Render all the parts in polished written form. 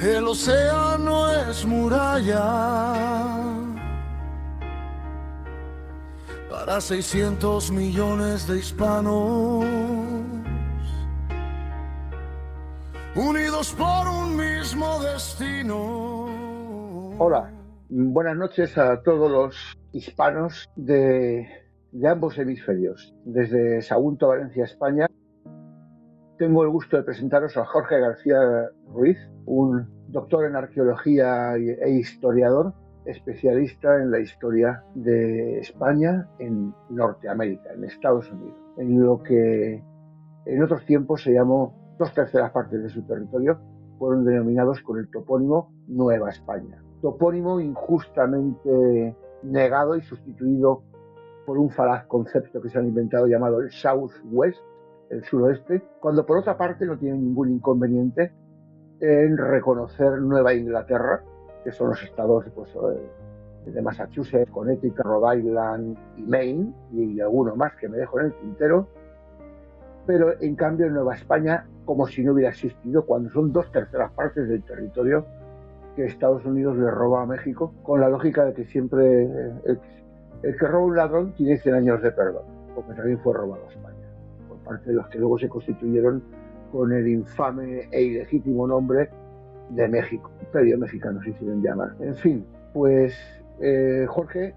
El océano es muralla para 600 millones de hispanos, unidos por un mismo destino. Hola, buenas noches a todos los hispanos de ambos hemisferios. Desde Sagunto, Valencia, España, tengo el gusto de presentaros a Jorge García Ruiz, un doctor en arqueología e historiador, especialista en la historia de España en Norteamérica, en Estados Unidos, en lo que en otros tiempos se llamó 2/3 partes de su territorio fueron denominados con el topónimo Nueva España. Topónimo injustamente negado y sustituido por un falaz concepto que se han inventado llamado el Southwest, el suroeste, cuando por otra parte no tienen ningún inconveniente en reconocer Nueva Inglaterra, que son los estados de Massachusetts, Connecticut, Rhode Island y Maine, y alguno más que me dejo en el tintero, pero en cambio en Nueva España como si no hubiera existido, cuando son 2/3 partes del territorio que Estados Unidos le roba a México, con la lógica de que siempre el que roba un ladrón tiene 100 años de perdón, porque también fue robado a España, por parte de los que luego se constituyeron con el infame e ilegítimo nombre de México, Imperio Mexicano, si quieren llamar. En fin, pues Jorge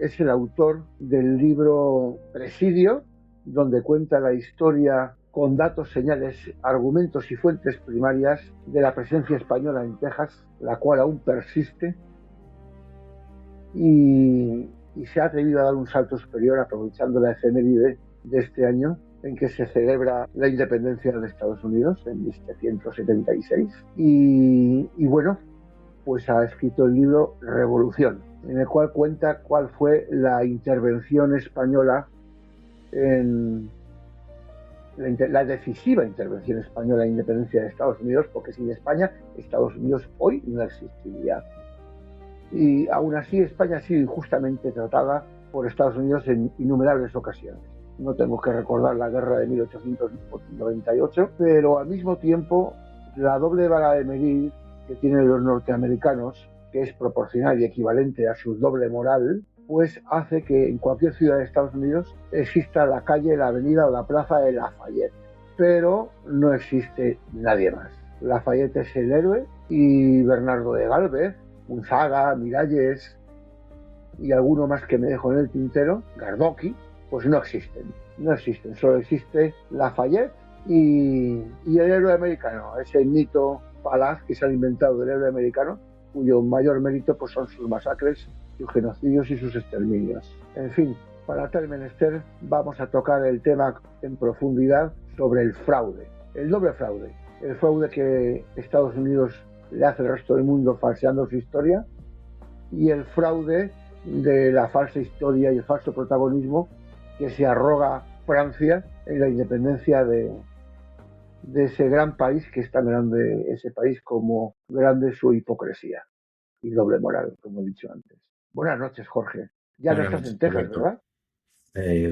es el autor del libro Presidio, donde cuenta la historia con datos, señales, argumentos y fuentes primarias de la presencia española en Texas, la cual aún persiste, y se ha atrevido a dar un salto superior aprovechando la efeméride de este año en que se celebra la independencia de Estados Unidos en 1776 y bueno, pues ha escrito el libro Revolución, en el cual cuenta cuál fue la intervención española la decisiva intervención española en la independencia de Estados Unidos, porque sin España, Estados Unidos hoy no existiría. Y aún así, España ha sido injustamente tratada por Estados Unidos en innumerables ocasiones. No tengo que recordar la guerra de 1898, pero al mismo tiempo, la doble vara de medir que tienen los norteamericanos, que es proporcional y equivalente a su doble moral, pues hace que en cualquier ciudad de Estados Unidos exista la calle, la avenida o la plaza de Lafayette, pero no existe nadie más. Lafayette es el héroe y Bernardo de Gálvez, Gonzaga, Miralles y alguno más que me dejo en el tintero, Gardoqui, pues no existen, solo existe Lafayette y el héroe americano, ese mito falaz que se han inventado del héroe americano, cuyo mayor mérito pues son sus masacres, sus genocidios y sus exterminios. En fin, para tal menester vamos a tocar el tema en profundidad sobre el fraude, el doble fraude, el fraude que Estados Unidos le hace al resto del mundo falseando su historia y el fraude de la falsa historia y el falso protagonismo que se arroga Francia en la independencia de ese gran país, que es tan grande ese país como grande su hipocresía y doble moral, como he dicho antes. Buenas noches, Jorge. Ya no estás en Texas, ¿verdad?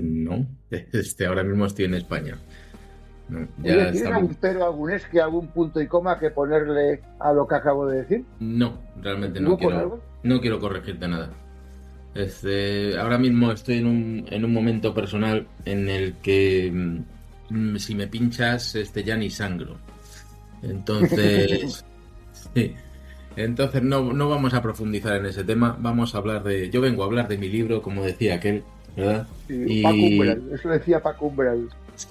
No, ahora mismo estoy en España. No, ya Oye, ¿tienes algún pero, algún esque, algún punto y coma que ponerle a lo que acabo de decir? No, realmente no quiero corregirte nada. Ahora mismo estoy en un momento personal en el que si me pinchas ya ni sangro. Entonces sí. Entonces no vamos a profundizar en ese tema. Vamos a hablar yo vengo a hablar de mi libro, como decía aquel, ¿verdad? Sí, Paco Umbral, eso decía Paco Umbral.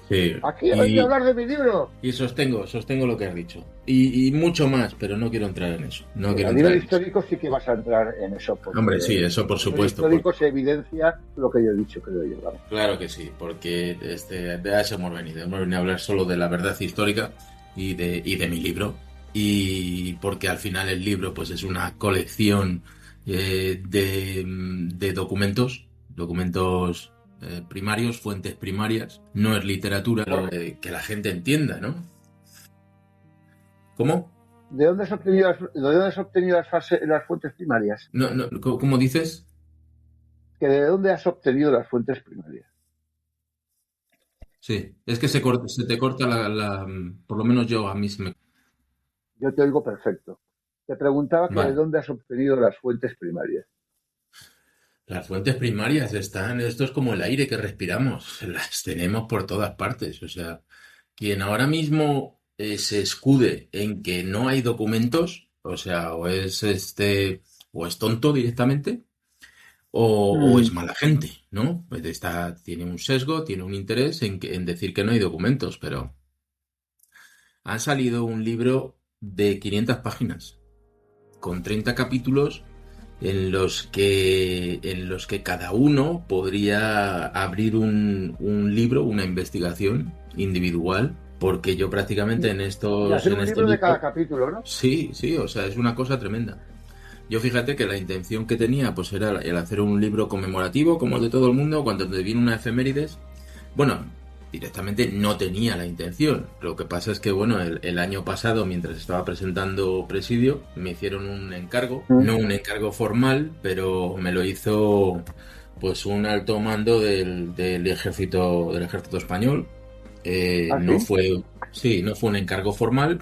Sí. Aquí voy a hablar de mi libro. Y sostengo lo que has dicho. Y mucho más, pero no quiero entrar en eso. A nivel histórico sí que vas a entrar en eso. Hombre, sí, eso por supuesto. En histórico se evidencia lo que yo he dicho, creo yo. Vamos. Claro que sí, porque de eso hemos venido. Hemos venido a hablar solo de la verdad histórica y de mi libro. Y porque al final el libro pues es una colección de documentos primarios, fuentes primarias. No es literatura, que la gente entienda, ¿no? ¿Cómo? ¿De dónde has obtenido las fuentes primarias? No, ¿cómo dices? ¿Que de dónde has obtenido las fuentes primarias? Sí, es que se te corta por lo menos a mí se me... Yo te oigo perfecto. Te preguntaba que de Vale. dónde has obtenido las fuentes primarias. Las fuentes primarias están, esto es como el aire que respiramos, las tenemos por todas partes. O sea, quien ahora mismo se escude en que no hay documentos, o sea, o es tonto directamente, o es Mm, mala gente, ¿no? Pues tiene un sesgo, tiene un interés en decir que no hay documentos, pero ha salido un libro de 500 páginas, con 30 capítulos en los que cada uno podría abrir un libro, una investigación individual, porque yo prácticamente en y estos, hacer en un este libro de cada libro, capítulo, ¿no? sí, sí, o sea, es una cosa tremenda. Yo fíjate que la intención que tenía pues era el hacer un libro conmemorativo como el de todo el mundo cuando te viene una efemérides. Bueno, directamente no tenía la intención. Lo que pasa es que, bueno, el año pasado, mientras estaba presentando Presidio, me hicieron un encargo, Mm. no un encargo formal, pero me lo hizo pues un alto mando del ejército español. ¿Ah, No sí? fue, sí, no fue un encargo formal,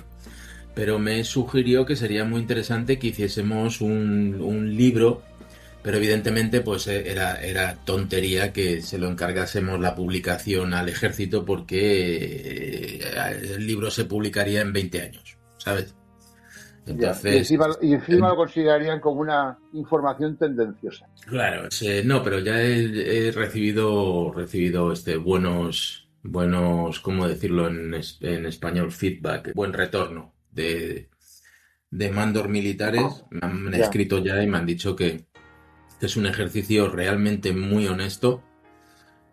pero me sugirió que sería muy interesante que hiciésemos un libro, pero evidentemente pues era tontería que se lo encargásemos la publicación al ejército porque el libro se publicaría en 20 años, ¿sabes? Ya. Entonces, Y encima lo considerarían como una información tendenciosa. claro, no, pero ya he recibido buenos, ¿cómo decirlo en español? Feedback, buen retorno de mandos militares. Me han Ya. escrito ya y me han dicho que es un ejercicio realmente muy honesto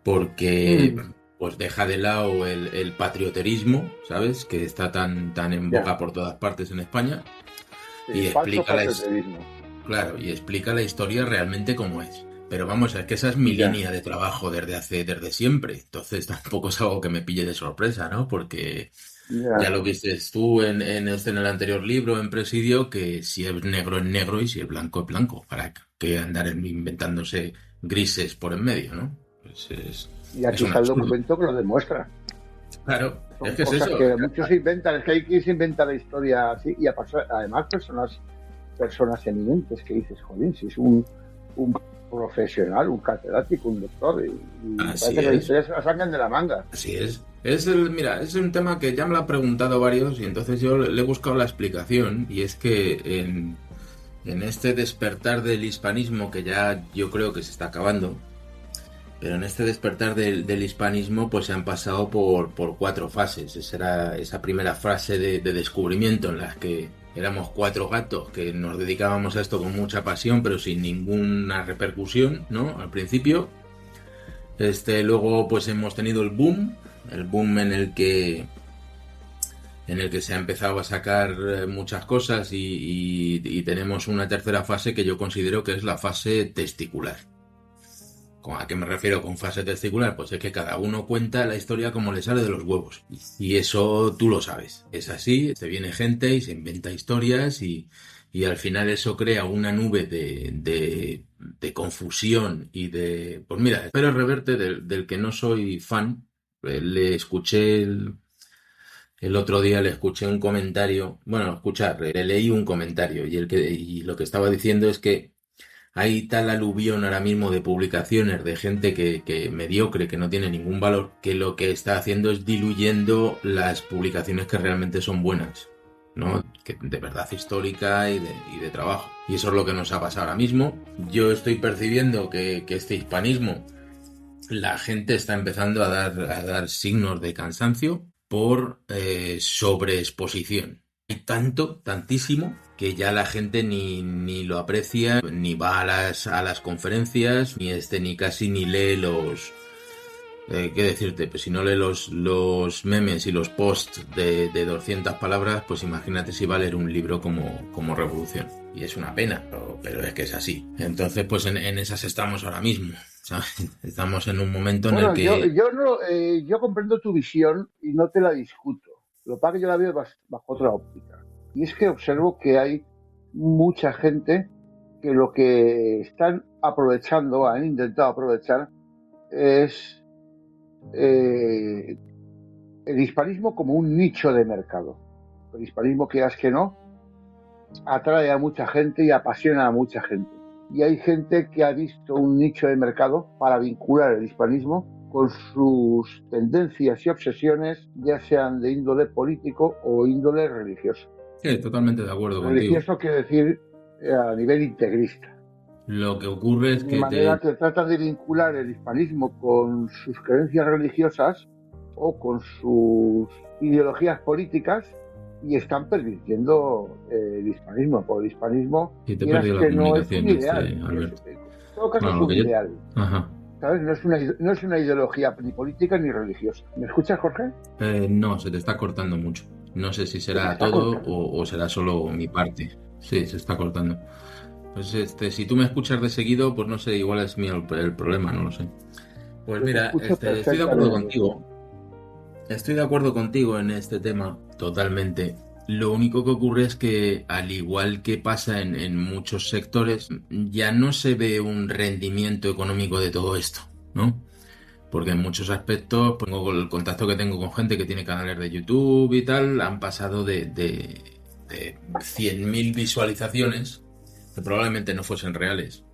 porque Mm, pues deja de lado el patrioterismo, ¿sabes? Que está tan en ya. boca por todas partes en España Sí, y falso explica patrioterismo. claro, y explica la historia realmente como es. Pero vamos, es que esa es mi Ya. línea de trabajo desde siempre. Entonces tampoco es algo que me pille de sorpresa, ¿no? Porque ya Ya. lo viste tú en el anterior libro, en Presidio, que si es negro y si es blanco. ¿Para qué andar inventándose grises por en medio, ¿no? Pues Y es aquí un está el absurdo. documento que lo demuestra. Claro, es Son que es cosas eso. que muchos inventan. Es que hay quien se inventa la historia así. Y además personas eminentes que dices, joder, si es un profesional, un catedrático, un doctor. Y Así parece que las es. historias se las sacan de la manga. Así es. Mira, es un tema que ya me lo han preguntado varios y entonces yo le he buscado la explicación y es que en este despertar del hispanismo que ya yo creo que se está acabando, pero en este despertar del hispanismo pues se han pasado por cuatro fases. Esa era esa primera fase de descubrimiento en la que éramos cuatro gatos que nos dedicábamos a esto con mucha pasión pero sin ninguna repercusión, ¿no? Al principio. Luego pues hemos tenido el boom en el que se ha empezado a sacar muchas cosas y tenemos una tercera fase que yo considero que es la fase testicular. ¿A qué me refiero con fase testicular? Pues es que cada uno cuenta la historia como le sale de los huevos. Y eso tú lo sabes. Es así, te viene gente y se inventa historias y al final eso crea una nube de confusión y de... Pues mira, Pérez Reverte, del que no soy fan, le escuché el otro día, le escuché un comentario, bueno, escuchar, le leí un comentario y lo que estaba diciendo es que hay tal aluvión ahora mismo de publicaciones de gente que mediocre, que no tiene ningún valor, que lo que está haciendo es diluyendo las publicaciones que realmente son buenas, ¿no? Que de verdad histórica y de trabajo. Y eso es lo que nos ha pasado ahora mismo. Yo estoy percibiendo que este hispanismo, la gente está empezando a dar signos de cansancio por sobreexposición. Hay tantísimo, que ya la gente ni lo aprecia, ni va a las conferencias, ni casi ni lee ¿qué decirte? Pues si no lee los memes y los posts de 200 palabras, pues imagínate si va a leer un libro como Revolución. Y es una pena, pero es que es así. Entonces, pues en esas estamos ahora mismo, ¿sabes? Estamos en un momento en el Bueno, que... yo comprendo tu visión y no te la discuto. Lo que pasa es que yo la veo bajo otra óptica. Y es que observo que hay mucha gente que lo que están aprovechando, han intentado aprovechar, es el hispanismo como un nicho de mercado. El hispanismo, quieras que no, atrae a mucha gente y apasiona a mucha gente. Y hay gente que ha visto un nicho de mercado para vincular el hispanismo con sus tendencias y obsesiones, ya sean de índole político o índole religioso. Sí, totalmente de acuerdo religioso contigo. Quiere decir a nivel integrista. Lo que ocurre es de que manera que trata de vincular el hispanismo con sus creencias religiosas o con sus ideologías políticas y están pervirtiendo el hispanismo. Por el hispanismo, sí, te miras perdió la que no es un comunicación, ideal. Alberto. En todo caso Bueno, es lo un que yo... ideal. Ajá. ¿Sabes? No es una ideología ni política ni religiosa. ¿Me escuchas, Jorge? No, se te está cortando mucho. No sé si Se me será está todo cortando. o será solo mi parte. Sí, se está cortando. Pues si tú me escuchas de seguido, pues no sé, igual es mío el problema, no lo sé. Pues Yo te mira, escucho estoy de acuerdo perfectamente. contigo. Estoy de acuerdo contigo en este tema, totalmente. Lo único que ocurre es que, al igual que pasa en muchos sectores, ya no se ve un rendimiento económico de todo esto, ¿no? Porque en muchos aspectos, pues, con el contacto que tengo con gente que tiene canales de YouTube y tal, han pasado de 100.000 visualizaciones, que probablemente no fuesen reales,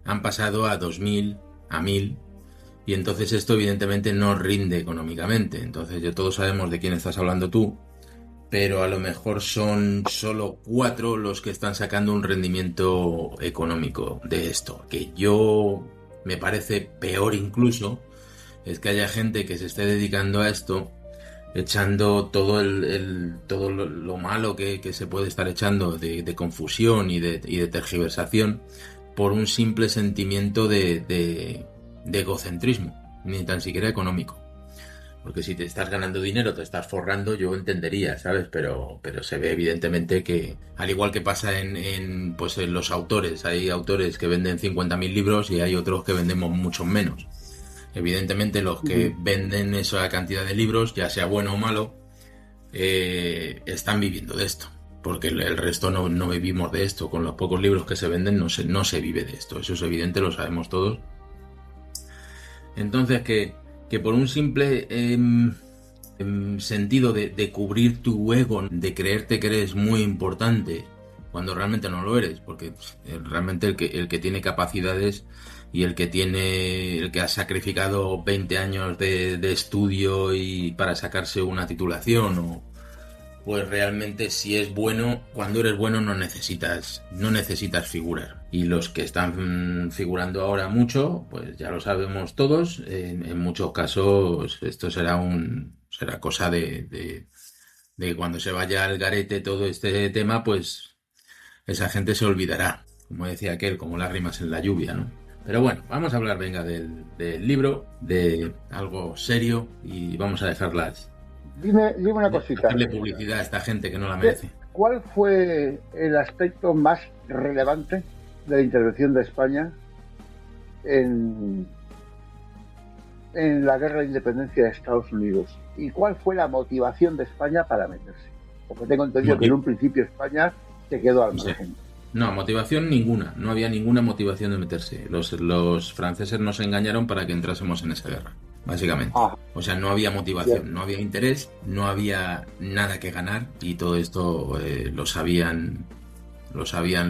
han pasado a 2.000, a 1.000, y entonces esto evidentemente no rinde económicamente. Entonces ya todos sabemos de quién estás hablando tú, pero a lo mejor son solo 4 los que están sacando un rendimiento económico de esto, que yo me parece peor incluso, es que haya gente que se esté dedicando a esto, echando todo lo malo que se puede estar echando de confusión y de tergiversación por un simple sentimiento de egocentrismo, ni tan siquiera económico. Porque si te estás ganando dinero, te estás forrando, yo entendería, ¿sabes? Pero se ve evidentemente que, al igual que pasa pues en los autores, hay autores que venden 50.000 libros y hay otros que vendemos muchos menos. Evidentemente los que venden esa cantidad de libros, ya sea bueno o malo, están viviendo de esto. Porque el resto no vivimos de esto. Con los pocos libros que se venden no se vive de esto. Eso es evidente, lo sabemos todos. Entonces que por un simple sentido de cubrir tu ego, de creerte que eres muy importante, cuando realmente no lo eres, porque realmente el que tiene capacidades y el que ha sacrificado 20 años de estudio y para sacarse una titulación, pues realmente si es bueno, cuando eres bueno no necesitas figurar. Y los que están figurando ahora mucho, pues ya lo sabemos todos, en muchos casos esto será cosa de cuando se vaya al garete todo este tema, pues esa gente se olvidará, como decía aquel, como lágrimas en la lluvia, ¿no? Pero bueno, vamos a hablar, venga, del libro, de algo serio, y vamos a dejarlas. Dime una cosita. Hacerle publicidad a esta gente que no la merece. ¿Cuál fue el aspecto más relevante de la intervención de España en la guerra de independencia de Estados Unidos? ¿Y cuál fue la motivación de España para meterse? Porque tengo entendido que en un principio España se quedó al margen. Sí. No, motivación ninguna. No había ninguna motivación de meterse. Los franceses nos engañaron para que entrásemos en esa guerra, básicamente. O sea, no había motivación, bien. No había interés, no había nada que ganar, y todo esto lo sabían lo sabía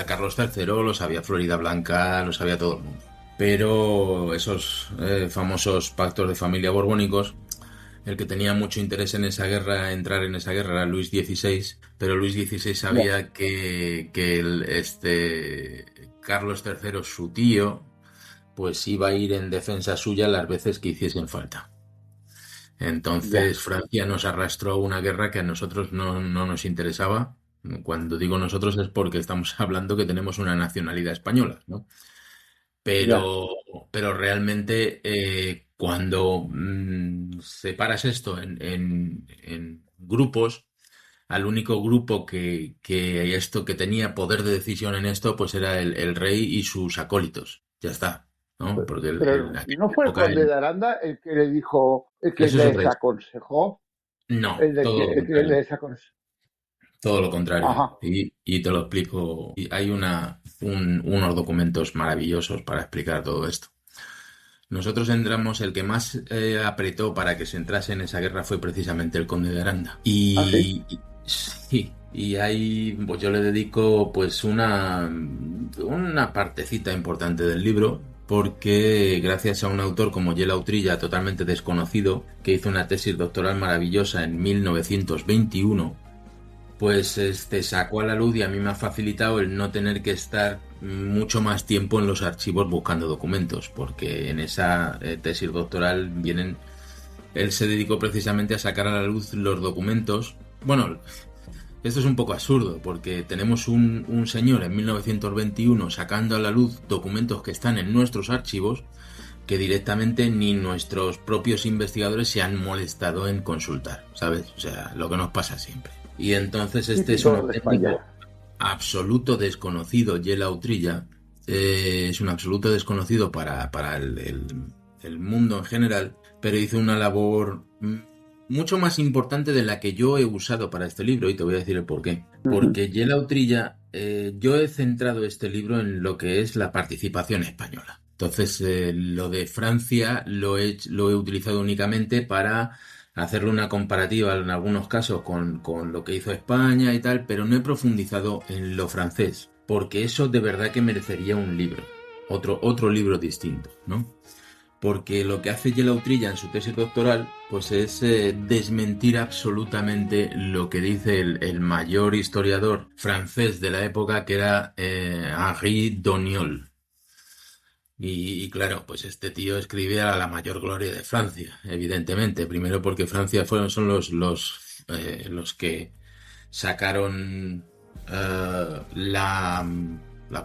Carlos III, lo sabía Florida Blanca, lo sabía todo el mundo. Pero esos famosos pactos de familia borbónicos, el que tenía mucho interés en esa guerra, entrar en esa guerra, era Luis XVI, pero Luis XVI sabía que Carlos III, su tío, pues iba a ir en defensa suya las veces que hiciesen falta. Entonces Francia nos arrastró a una guerra que a nosotros no nos interesaba. Cuando digo nosotros es porque estamos hablando que tenemos una nacionalidad española, ¿no? Pero realmente cuando separas esto en grupos, al único grupo que tenía poder de decisión en esto, pues era el rey y sus acólitos. Ya está, ¿no? Porque ¿no fue el conde de Aranda el que le dijo, el que le desaconsejó? No, todo lo contrario. Y te lo explico. Y hay unos documentos maravillosos para explicar todo esto. Nosotros entramos, el que más apretó para que se entrase en esa guerra fue precisamente el conde de Aranda. ¿Sí? Sí, y ahí pues yo le dedico pues una partecita importante del libro, porque gracias a un autor como Yela Utrilla, totalmente desconocido, que hizo una tesis doctoral maravillosa en 1921, pues sacó a la luz, y a mí me ha facilitado el no tener que estar mucho más tiempo en los archivos buscando documentos, porque en esa tesis doctoral él se dedicó precisamente a sacar a la luz los documentos. Bueno, esto es un poco absurdo, porque tenemos un señor en 1921 sacando a la luz documentos que están en nuestros archivos, que directamente ni nuestros propios investigadores se han molestado en consultar, ¿sabes? O sea, lo que nos pasa siempre. Y entonces es un auténtico absoluto desconocido. Yela Utrilla es un absoluto desconocido para el mundo en general, pero hizo una labor mucho más importante de la que yo he usado para este libro, y te voy a decir el por qué. Porque Yela Utrilla, yo he centrado este libro en lo que es la participación española. Entonces, lo de Francia lo he utilizado únicamente para hacerle una comparativa en algunos casos con lo que hizo España y tal, pero no he profundizado en lo francés, porque eso de verdad que merecería un libro, otro libro distinto, ¿no? Porque lo que hace Yela Utrilla en su tesis doctoral pues es desmentir absolutamente lo que dice el mayor historiador francés de la época, que era Henri Doniol. Y claro, pues este tío escribe a la mayor gloria de Francia, evidentemente. Primero porque Francia son los que sacaron la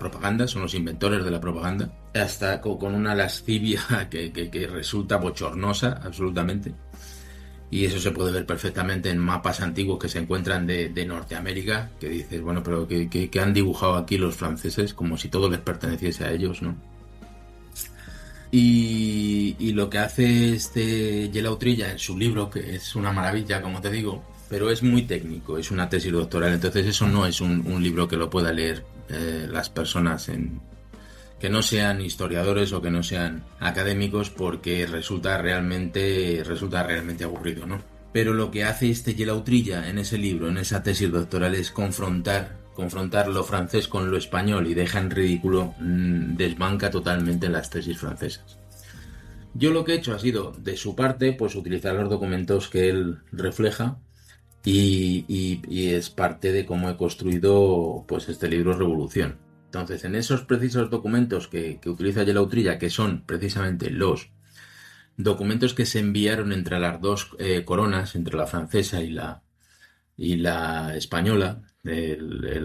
propaganda, son los inventores de la propaganda, hasta con una lascivia que resulta bochornosa, absolutamente. Y eso se puede ver perfectamente en mapas antiguos que se encuentran de Norteamérica, que dices, bueno, pero que han dibujado aquí los franceses, como si todo les perteneciese a ellos, ¿no? Y lo que hace Yela Utrilla en su libro, que es una maravilla, como te digo, pero es muy técnico, es una tesis doctoral, entonces eso no es un libro que lo pueda leer las personas que no sean historiadores o que no sean académicos, porque resulta realmente aburrido, ¿no? Pero lo que hace Yela Utrilla en ese libro, en esa tesis doctoral, es confrontar lo francés con lo español, y deja en ridículo, desbanca totalmente las tesis francesas. Yo lo que he hecho ha sido, de su parte, pues utilizar los documentos que él refleja, y es parte de cómo he construido pues este libro Revolución. Entonces, en esos precisos documentos que utiliza Yela Utrilla, que son precisamente los documentos que se enviaron entre las dos coronas, entre la francesa y la española,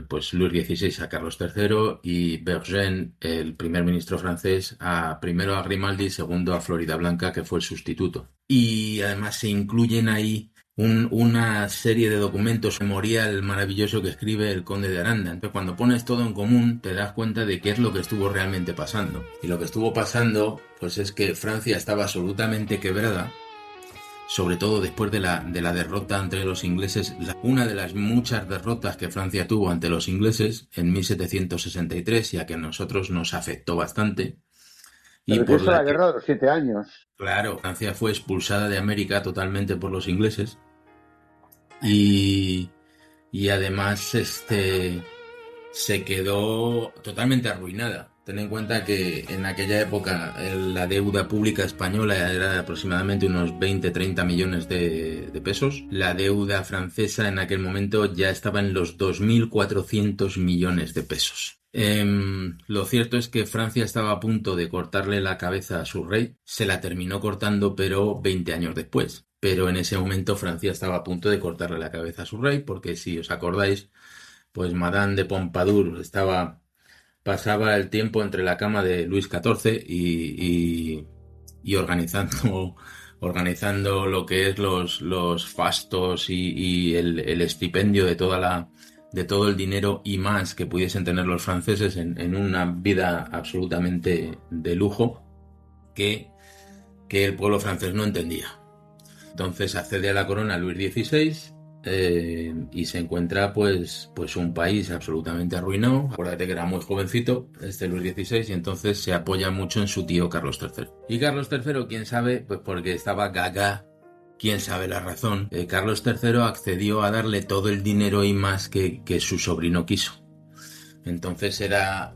pues Luis XVI a Carlos III, y Vergennes, el primer ministro francés, primero a Grimaldi y segundo a Floridablanca, que fue el sustituto. Y además se incluyen ahí una serie de documentos, memorial maravilloso que escribe el conde de Aranda. Entonces, cuando pones todo en común, te das cuenta de qué es lo que estuvo realmente pasando. Y lo que estuvo pasando pues es que Francia estaba absolutamente quebrada, sobre todo después de la derrota ante los ingleses, una de las muchas derrotas que Francia tuvo ante los ingleses en 1763, y a que a nosotros nos afectó bastante. Y por la guerra de los 7 años. Claro, Francia fue expulsada de América totalmente por los ingleses, y además se quedó totalmente arruinada. Ten en cuenta que en aquella época la deuda pública española era de aproximadamente unos 20-30 millones de pesos. La deuda francesa en aquel momento ya estaba en los 2.400 millones de pesos. Lo cierto es que Francia estaba a punto de cortarle la cabeza a su rey. Se la terminó cortando, pero 20 años después. Pero en ese momento Francia estaba a punto de cortarle la cabeza a su rey, porque si os acordáis, pues Madame de Pompadour pasaba el tiempo entre la cama de Luis XIV y organizando lo que es los fastos y el estipendio de todo el dinero y más que pudiesen tener los franceses en una vida absolutamente de lujo que el pueblo francés no entendía. Entonces accede a la corona Luis XVI y se encuentra pues un país absolutamente arruinado. Acuérdate que era muy jovencito, Luis XVI, y entonces se apoya mucho en su tío Carlos III. Y Carlos III, quién sabe, pues porque estaba gaga, quién sabe la razón, Carlos III accedió a darle todo el dinero y más que su sobrino quiso. Entonces era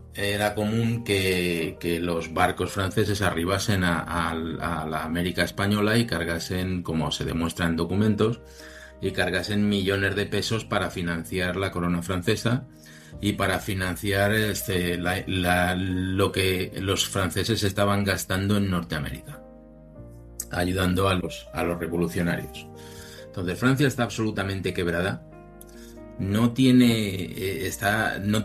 común que los barcos franceses arribasen a la América española y cargasen, como se demuestra en documentos, y cargasen millones de pesos para financiar la corona francesa y para financiar lo que los franceses estaban gastando en Norteamérica, ayudando a los revolucionarios. Entonces Francia está absolutamente quebrada. No tiene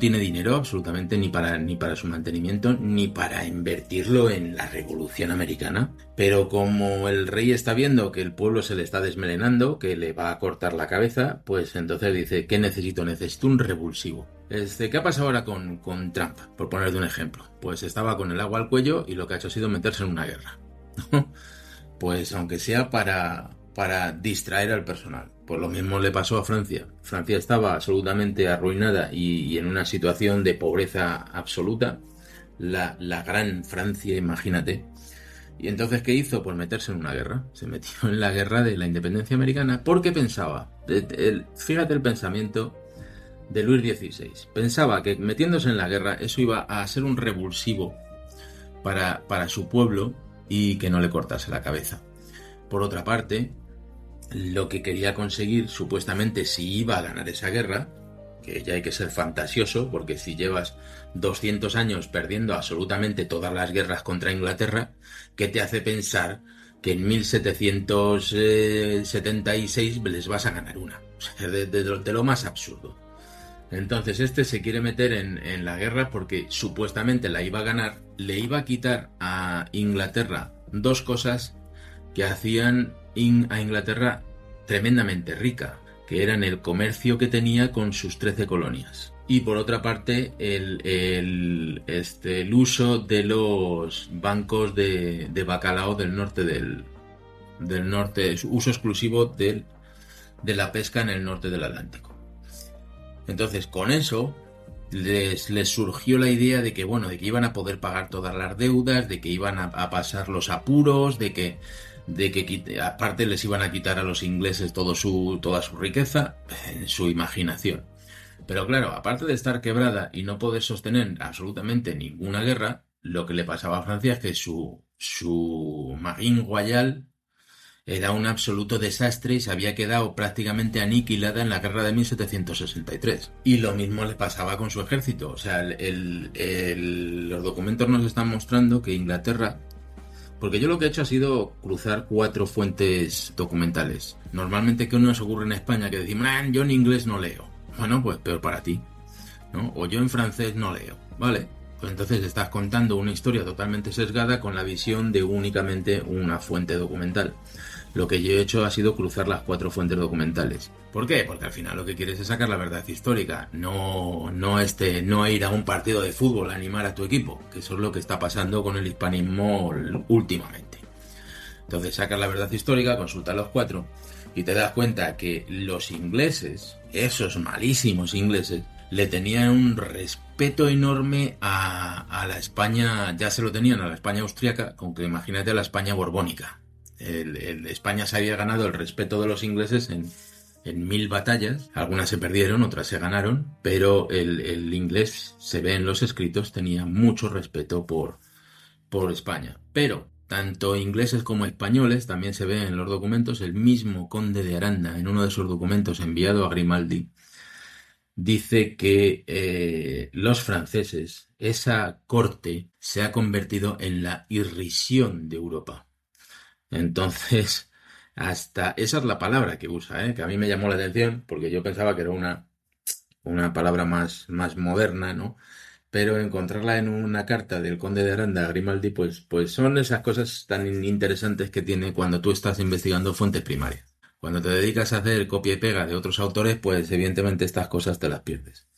dinero absolutamente ni para su mantenimiento ni para invertirlo en la Revolución Americana. Pero como el rey está viendo que el pueblo se le está desmelenando, que le va a cortar la cabeza, pues entonces dice, ¿qué necesito? Necesito un revulsivo. ¿Qué ha pasado ahora con Trump? Por ponerte un ejemplo. Pues estaba con el agua al cuello y lo que ha hecho ha sido meterse en una guerra. Pues aunque sea para distraer al personal. Pues lo mismo le pasó a Francia. Francia estaba absolutamente arruinada y en una situación de pobreza absoluta. La gran Francia, imagínate. Y entonces, ¿qué hizo? Pues meterse en una guerra. Se metió en la guerra de la independencia americana porque pensaba, fíjate el pensamiento de Luis XVI. Pensaba que metiéndose en la guerra eso iba a ser un revulsivo para su pueblo y que no le cortase la cabeza. Por otra parte, lo que quería conseguir, supuestamente, si iba a ganar esa guerra, que ya hay que ser fantasioso, porque si llevas 200 años perdiendo absolutamente todas las guerras contra Inglaterra, ¿qué te hace pensar que en 1776 les vas a ganar una? O sea, de lo más absurdo. Entonces se quiere meter en la guerra porque supuestamente la iba a ganar, le iba a quitar a Inglaterra dos cosas que hacían a Inglaterra tremendamente rica, que eran el comercio que tenía con sus 13 colonias. Y por otra parte, el uso de los bancos de bacalao del norte uso exclusivo de la pesca en el norte del Atlántico. Entonces, con eso les surgió la idea de que iban a poder pagar todas las deudas, de que iban a pasar los apuros, de que aparte les iban a quitar a los ingleses toda su riqueza, en su imaginación. Pero claro, aparte de estar quebrada y no poder sostener absolutamente ninguna guerra, lo que le pasaba a Francia es que su Marine Royale era un absoluto desastre y se había quedado prácticamente aniquilada en la guerra de 1763. Y lo mismo le pasaba con su ejército. O sea, los documentos nos están mostrando que Inglaterra... Porque yo lo que he hecho ha sido cruzar 4 fuentes documentales. Normalmente, ¿qué nos ocurre en España? Que decimos, yo en inglés no leo. Bueno, pues peor para ti, ¿no? O yo en francés no leo, ¿vale? Pues entonces estás contando una historia totalmente sesgada con la visión de únicamente una fuente documental. Lo que yo he hecho ha sido cruzar las 4 fuentes documentales. ¿Por qué? Porque al final lo que quieres es sacar la verdad histórica, no ir a un partido de fútbol a animar a tu equipo, que eso es lo que está pasando con el hispanismo últimamente. Entonces sacas la verdad histórica, consultas los 4 y te das cuenta que los ingleses, esos malísimos ingleses, le tenían un respeto enorme a la España, ya se lo tenían a la España austriaca, aunque imagínate a la España borbónica. España se había ganado el respeto de los ingleses en 1000 batallas, algunas se perdieron, otras se ganaron, pero el inglés, se ve en los escritos, tenía mucho respeto por España. Pero tanto ingleses como españoles, también se ve en los documentos, el mismo conde de Aranda, en uno de sus documentos enviado a Grimaldi, dice que los franceses, esa corte, se ha convertido en la irrisión de Europa. Entonces, esa es la palabra que usa, que a mí me llamó la atención, porque yo pensaba que era una palabra más moderna, ¿no? Pero encontrarla en una carta del conde de Aranda a Grimaldi, pues son esas cosas tan interesantes que tiene cuando tú estás investigando fuentes primarias. Cuando te dedicas a hacer copia y pega de otros autores, pues evidentemente estas cosas te las pierdes.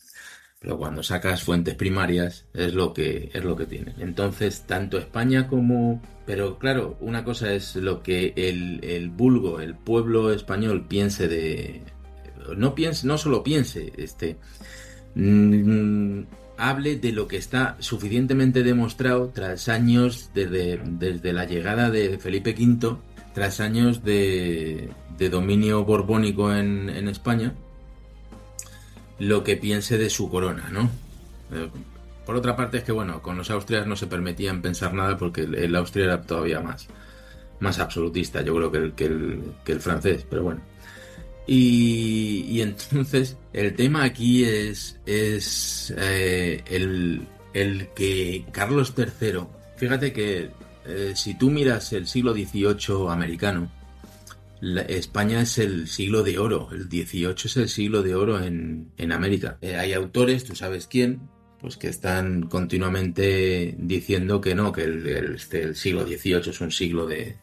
Pero cuando sacas fuentes primarias es lo que tiene. Entonces, tanto España como... Pero claro, una cosa es lo que el vulgo, el pueblo español piense de... no solo piense, hable de lo que está suficientemente demostrado tras años desde la llegada de Felipe V, tras años de dominio borbónico en España, lo que piense de su corona, ¿no? Por otra parte es que, bueno, con los austrias no se permitían pensar nada porque el Austria era todavía más absolutista, yo creo que el francés, pero bueno. Y entonces el tema aquí es el que Carlos III, fíjate que si tú miras el siglo XVIII americano, España es el siglo de oro, el XVIII es el siglo de oro en América. Hay autores, tú sabes quién, pues que están continuamente diciendo que no, que el siglo XVIII es un siglo de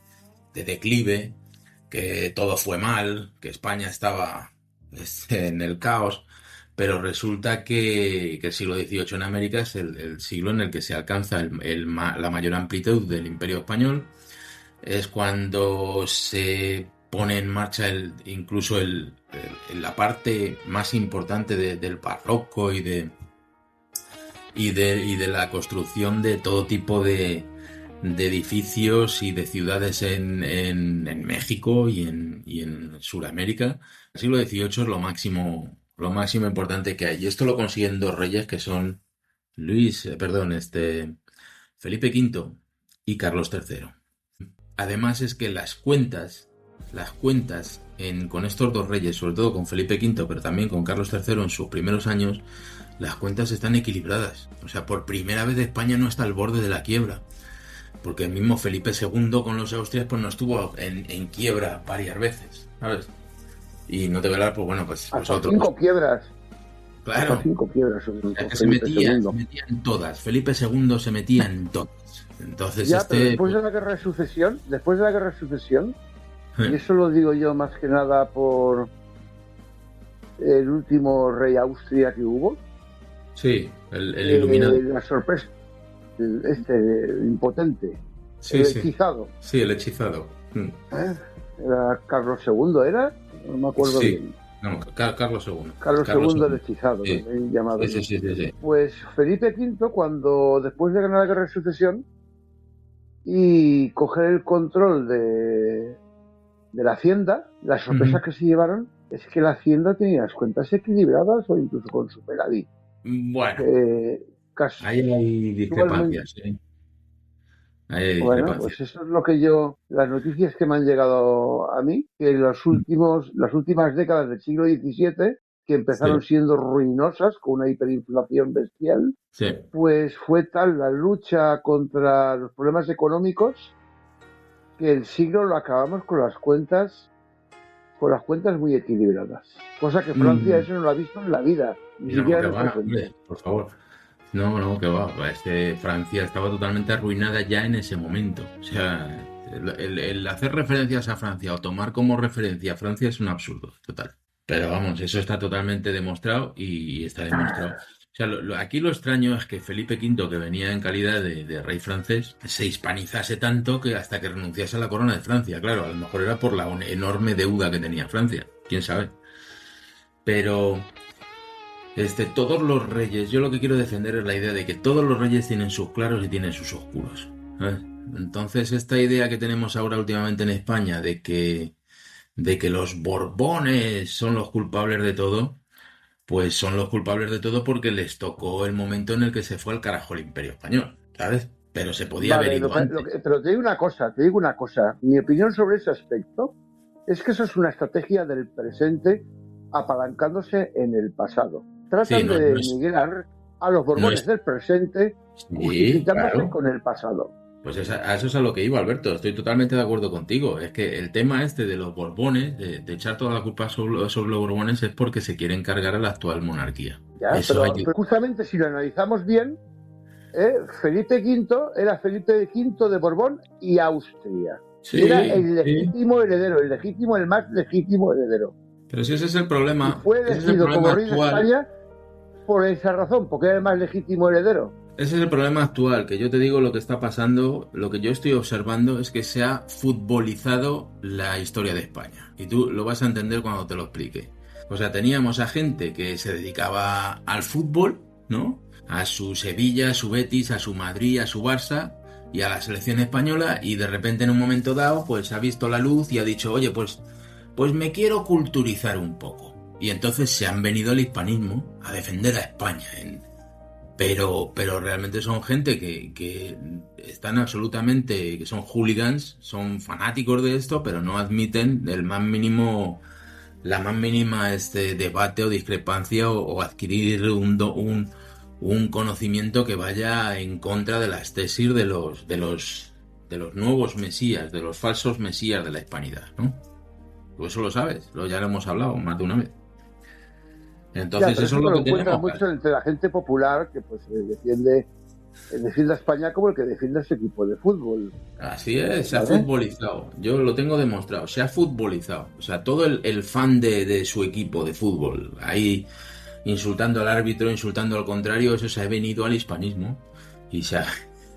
declive, que todo fue mal, que España estaba en el caos, pero resulta que el siglo XVIII en América es el siglo en el que se alcanza la mayor amplitud del Imperio Español. Es cuando se pone en marcha incluso la parte más importante del barroco y de la construcción de todo tipo de edificios y de ciudades en México y en Sudamérica. El siglo XVIII es lo máximo importante que hay. Y esto lo consiguen dos reyes que son Felipe V y Carlos III. Además es que las cuentas con estos dos reyes, sobre todo con Felipe V, pero también con Carlos III en sus primeros años, las cuentas están equilibradas. O sea, por primera vez España no está al borde de la quiebra. Porque el mismo Felipe II con los austrias pues no estuvo en quiebra varias veces, ¿sabes? Y no te verás, pues bueno, pues hasta vosotros... 5 quiebras. Claro. Hasta 5 quiebras. Se metía en todas. Felipe II se metía en todas. Entonces ya, pero después de la guerra de sucesión, y eso lo digo yo más que nada por el último rey Austria que hubo. Sí, el iluminado. La sorpresa, el impotente, sí, el hechizado. Sí, el hechizado. Era Carlos II, ¿era? No me acuerdo bien. No, Carlos II. Carlos II el hechizado, sí. Llamado. Sí. Pues Felipe V, cuando después de ganar la guerra de sucesión y coger el control de la hacienda, las sorpresas que se llevaron es que la hacienda tenía las cuentas equilibradas o incluso con superávit. Bueno, ahí hay discrepancias, ¿sí? Bueno, pues eso es lo que las noticias que me han llegado a mí, que las últimas décadas del siglo XVII, que empezaron siendo ruinosas, con una hiperinflación bestial, pues fue tal la lucha contra los problemas económicos que el siglo lo acabamos con las cuentas muy equilibradas. Cosa que Francia eso no lo ha visto en la vida, ni siquiera en el presente. Por favor. No, que va. Francia estaba totalmente arruinada ya en ese momento. O sea, el hacer referencias a Francia o tomar como referencia a Francia es un absurdo total. Pero vamos, eso está totalmente demostrado y está demostrado. O sea, aquí lo extraño es que Felipe V, que venía en calidad de rey francés, se hispanizase tanto que hasta que renunciase a la corona de Francia. Claro, a lo mejor era por la enorme deuda que tenía Francia. ¿Quién sabe? Pero... todos los reyes, yo lo que quiero defender es la idea de que todos los reyes tienen sus claros y tienen sus oscuros, ¿sabes? Entonces esta idea que tenemos ahora últimamente en España de que los Borbones son los culpables de todo, pues son los culpables de todo porque les tocó el momento en el que se fue al carajo el Imperio Español, ¿sabes? Pero se podía haber ido antes. Pero te digo una cosa, mi opinión sobre ese aspecto es que eso es una estrategia del presente apalancándose en el pasado. Tratan de denigrar a los Borbones del presente, justificándose con el pasado. Pues a eso es a lo que iba, Alberto. Estoy totalmente de acuerdo contigo. Es que el tema de los Borbones, de echar toda la culpa sobre los Borbones, es porque se quieren cargar a la actual monarquía. Pero justamente si lo analizamos bien, Felipe V era Felipe V de Borbón y Austria. Era el legítimo heredero, el más legítimo heredero. Pero si ese es el problema. Y fue elegido como rey de España por esa razón, porque era el más legítimo heredero. Ese es el problema actual, que yo te digo lo que está pasando, lo que yo estoy observando es que se ha futbolizado la historia de España. Y tú lo vas a entender cuando te lo explique. O sea, teníamos a gente que se dedicaba al fútbol, ¿no? A su Sevilla, a su Betis, a su Madrid, a su Barça y a la selección española, y de repente en un momento dado pues ha visto la luz y ha dicho, oye, pues me quiero culturizar un poco. Y entonces se han venido al hispanismo a defender a España. Pero realmente son gente que están absolutamente, que son hooligans, son fanáticos de esto, pero no admiten la más mínima debate o discrepancia o adquirir un conocimiento que vaya en contra de las tesis de los nuevos mesías, de los falsos mesías de la hispanidad, ¿no? Tú eso lo sabes, ya lo hemos hablado más de una vez. Entonces eso es lo que tenemos. Mucho entre la gente popular que pues defiende a España como el que defiende a su equipo de fútbol. Así es, se ha futbolizado. Yo lo tengo demostrado, se ha futbolizado. O sea, todo el fan de su equipo de fútbol, ahí insultando al árbitro, insultando al contrario, eso se ha venido al hispanismo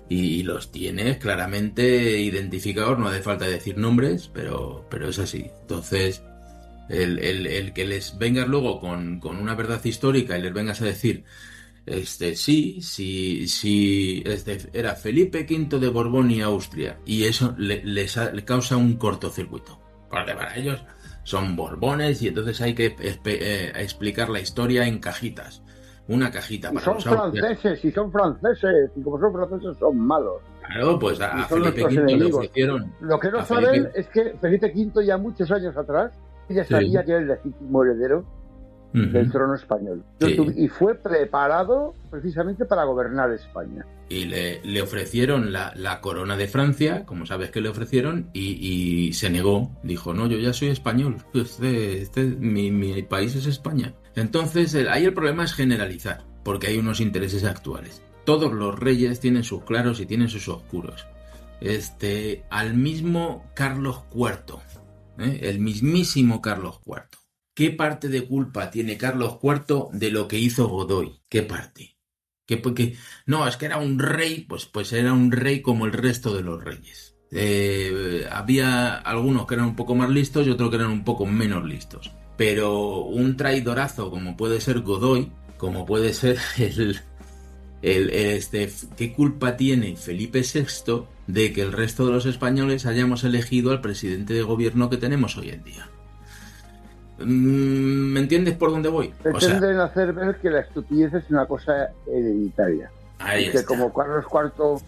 y los tienes claramente identificados, no hace falta decir nombres, pero es así. Entonces, el que les vengas luego con una verdad histórica y les vengas a decir, era Felipe V de Borbón y Austria, y eso le causa un cortocircuito, porque para ellos son Borbones y entonces hay que explicar la historia en cajitas. Una cajita para los franceses, y son franceses, y como son franceses son malos. Claro, pues a Felipe V le ofrecieron. Lo que no saben es que Felipe V ya muchos años atrás ya sabía que era el legítimo heredero del trono español. Y fue preparado precisamente para gobernar España. Y le ofrecieron la corona de Francia, como sabes que le ofrecieron, y se negó. Dijo, no, yo ya soy español, mi país es España. Entonces, ahí el problema es generalizar, porque hay unos intereses actuales. Todos los reyes tienen sus claros y tienen sus oscuros. Al mismo Carlos IV, el mismísimo Carlos IV. ¿Qué parte de culpa tiene Carlos IV de lo que hizo Godoy? ¿Qué parte? Porque no, es que era un rey, pues era un rey como el resto de los reyes. Había algunos que eran un poco más listos y otros que eran un poco menos listos. Pero un traidorazo como puede ser Godoy, como puede ser ¿qué culpa tiene Felipe VI de que el resto de los españoles hayamos elegido al presidente de gobierno que tenemos hoy en día? ¿Me entiendes por dónde voy? Pretenden hacer ver que la estupidez es una cosa hereditaria. Ahí que como Carlos IV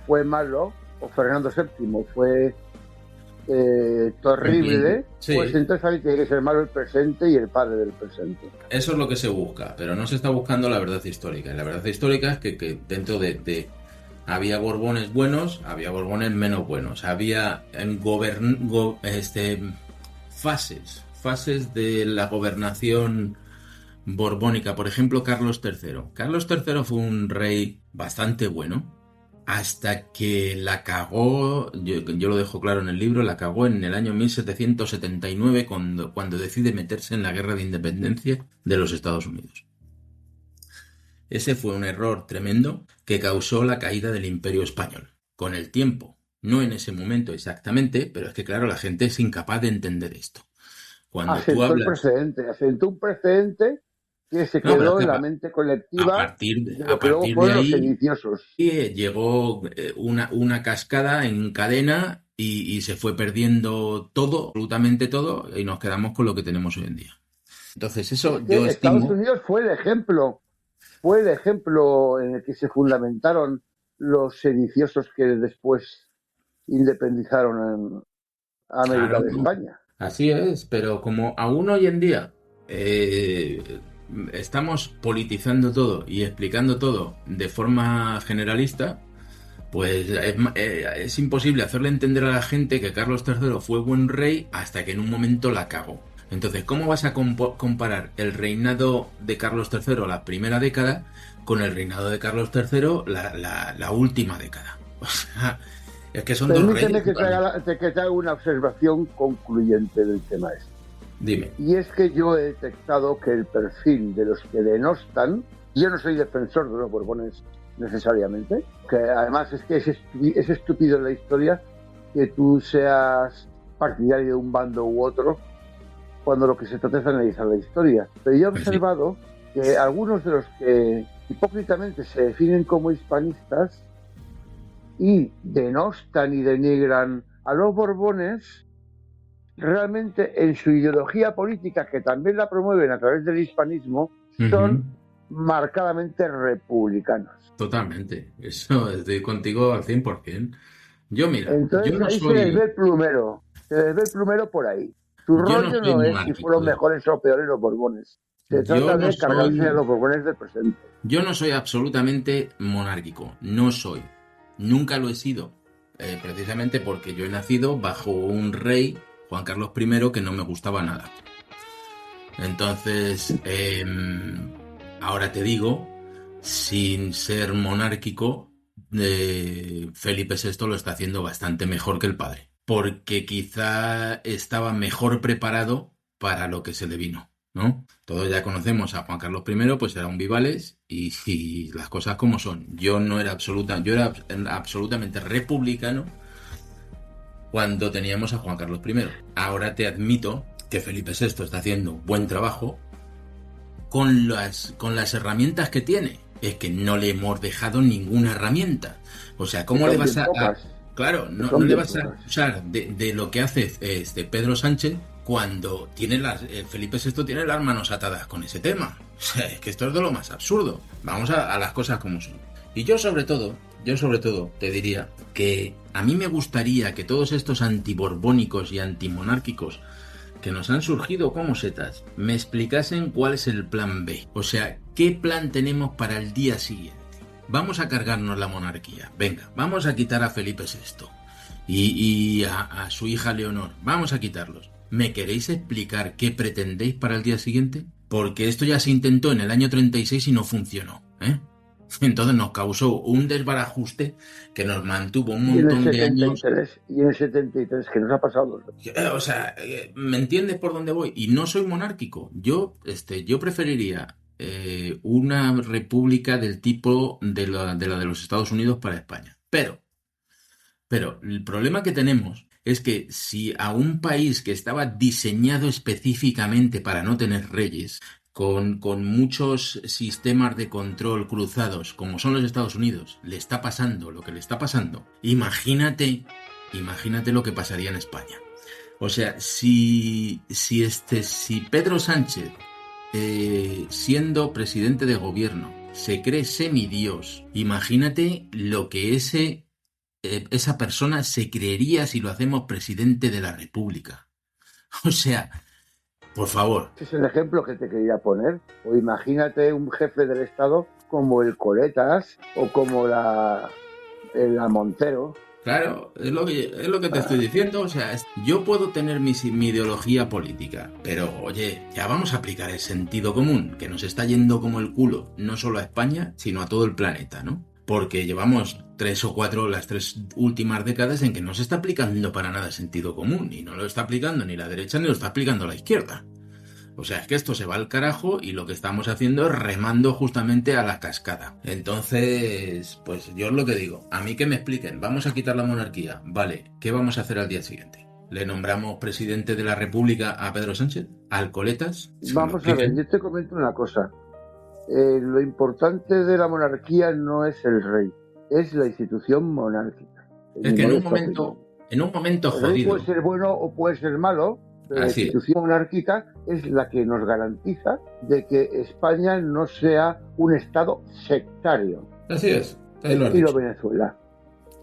fue malo, o Fernando VII fue terrible, sí. Pues entonces ahí tiene que ser malo el presente y el padre del presente. Eso es lo que se busca, pero no se está buscando la verdad histórica. Y la verdad histórica es que dentro de había Borbones buenos, había Borbones menos buenos, había fases de la gobernación borbónica. Por ejemplo, Carlos III. Carlos III fue un rey bastante bueno, hasta que la cagó, yo lo dejo claro en el libro, la cagó en el año 1779 cuando decide meterse en la guerra de independencia de los Estados Unidos. Ese fue un error tremendo que causó la caída del Imperio Español. Con el tiempo, no en ese momento exactamente, pero es que claro, la gente es incapaz de entender esto. Cuando asentó un precedente que se quedó en la mente colectiva a partir de ahí, los sediciosos. Y llegó una cascada en cadena y se fue perdiendo todo, absolutamente todo, y nos quedamos con lo que tenemos hoy en día. Entonces eso yo Estados Unidos fue el ejemplo en el que se fundamentaron los sediciosos que después independizaron a América de España. Así es, pero como aún hoy en día estamos politizando todo y explicando todo de forma generalista, pues es imposible hacerle entender a la gente que Carlos III fue buen rey hasta que en un momento la cagó. Entonces, ¿cómo vas a comparar el reinado de Carlos III, la primera década, con el reinado de Carlos III, la última década? O sea, es que son dos reyes. Permíteme que te haga una observación concluyente del tema este. Dime. Y es que yo he detectado que el perfil de los que denostan, yo no soy defensor de los Borbones necesariamente, que además es que es estúpido en la historia que tú seas partidario de un bando u otro, cuando lo que se trata es analizar la historia. Pero yo he observado que algunos de los que hipócritamente se definen como hispanistas y denostan y denigran a los Borbones, realmente en su ideología política, que también la promueven a través del hispanismo, son marcadamente republicanos. Totalmente, eso estoy contigo al 100%. Yo, mira, entonces yo no ahí soy... se les ve el plumero por ahí. Su rollo no es si fueron mejores o peores los Borbones. Se trata de cargarse a los Borbones del presente. Yo no soy absolutamente monárquico, no soy. Nunca lo he sido, precisamente porque yo he nacido bajo un rey, Juan Carlos I, que no me gustaba nada. Entonces, ahora te digo, sin ser monárquico, Felipe VI lo está haciendo bastante mejor que el padre, porque quizá estaba mejor preparado para lo que se le vino, ¿no? Todos ya conocemos a Juan Carlos I, pues era un vivales y las cosas como son. Yo era absolutamente republicano cuando teníamos a Juan Carlos I. Ahora te admito que Felipe VI está haciendo buen trabajo con las herramientas que tiene. Es que no le hemos dejado ninguna herramienta. O sea, ¿cómo le vas a...? Claro, no le vas a usar de lo que hace Pedro Sánchez cuando Felipe VI tiene las manos atadas con ese tema. O sea, es que esto es de lo más absurdo. Vamos a las cosas como son. Y yo sobre todo te diría que a mí me gustaría que todos estos antiborbónicos y antimonárquicos que nos han surgido como setas me explicasen cuál es el plan B. O sea, ¿qué plan tenemos para el día siguiente? Vamos a cargarnos la monarquía. Venga, vamos a quitar a Felipe VI y a su hija Leonor. Vamos a quitarlos. ¿Me queréis explicar qué pretendéis para el día siguiente? Porque esto ya se intentó en el año 36 y no funcionó, ¿eh? Entonces nos causó un desbarajuste que nos mantuvo un montón de años. Y en el 73, que nos ha pasado. O sea, ¿me entiendes por dónde voy? Y no soy monárquico. Yo preferiría una república del tipo de la de los Estados Unidos para España. Pero el problema que tenemos es que si a un país que estaba diseñado específicamente para no tener reyes, con muchos sistemas de control cruzados, como son los Estados Unidos, le está pasando lo que le está pasando, imagínate lo que pasaría en España. O sea, si Pedro Sánchez, siendo presidente de gobierno, se cree semidios, imagínate lo que esa persona se creería si lo hacemos presidente de la República. O sea, por favor. Ese es el ejemplo que te quería poner. O imagínate un jefe del Estado como el Coletas o como la Montero. Claro, es lo que te estoy diciendo. O sea, yo puedo tener mi ideología política, pero oye, ya vamos a aplicar el sentido común, que nos está yendo como el culo, no solo a España, sino a todo el planeta, ¿no? Porque llevamos las 3 últimas décadas en que no se está aplicando para nada el sentido común, y no lo está aplicando ni la derecha ni lo está aplicando la izquierda. O sea, es que esto se va al carajo y lo que estamos haciendo es remando justamente a la cascada. Entonces, pues yo es lo que digo, a mí que me expliquen, vamos a quitar la monarquía, vale, ¿qué vamos a hacer al día siguiente? ¿Le nombramos presidente de la República a Pedro Sánchez? ¿Al Coletas? Vamos a ver, yo te comento una cosa. Lo importante de la monarquía no es el rey, es la institución monárquica. Es que en un momento jodido. El rey puede ser bueno o puede ser malo, pero la institución monárquica es la que nos garantiza de que España no sea un estado sectario. Así es. Estilo Venezuela.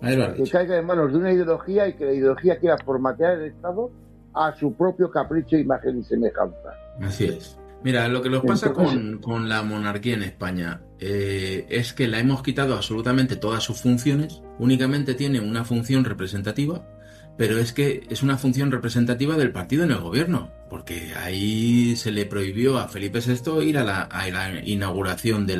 Ahí lo has dicho. Que caiga en manos de una ideología y que la ideología quiera formatear el estado a su propio capricho, imagen y semejanza. Así es. Mira, lo que nos pasa con la monarquía en España es que la hemos quitado absolutamente todas sus funciones, únicamente tiene una función representativa, pero es que es una función representativa del partido en el gobierno, porque ahí se le prohibió a Felipe VI ir a la inauguración de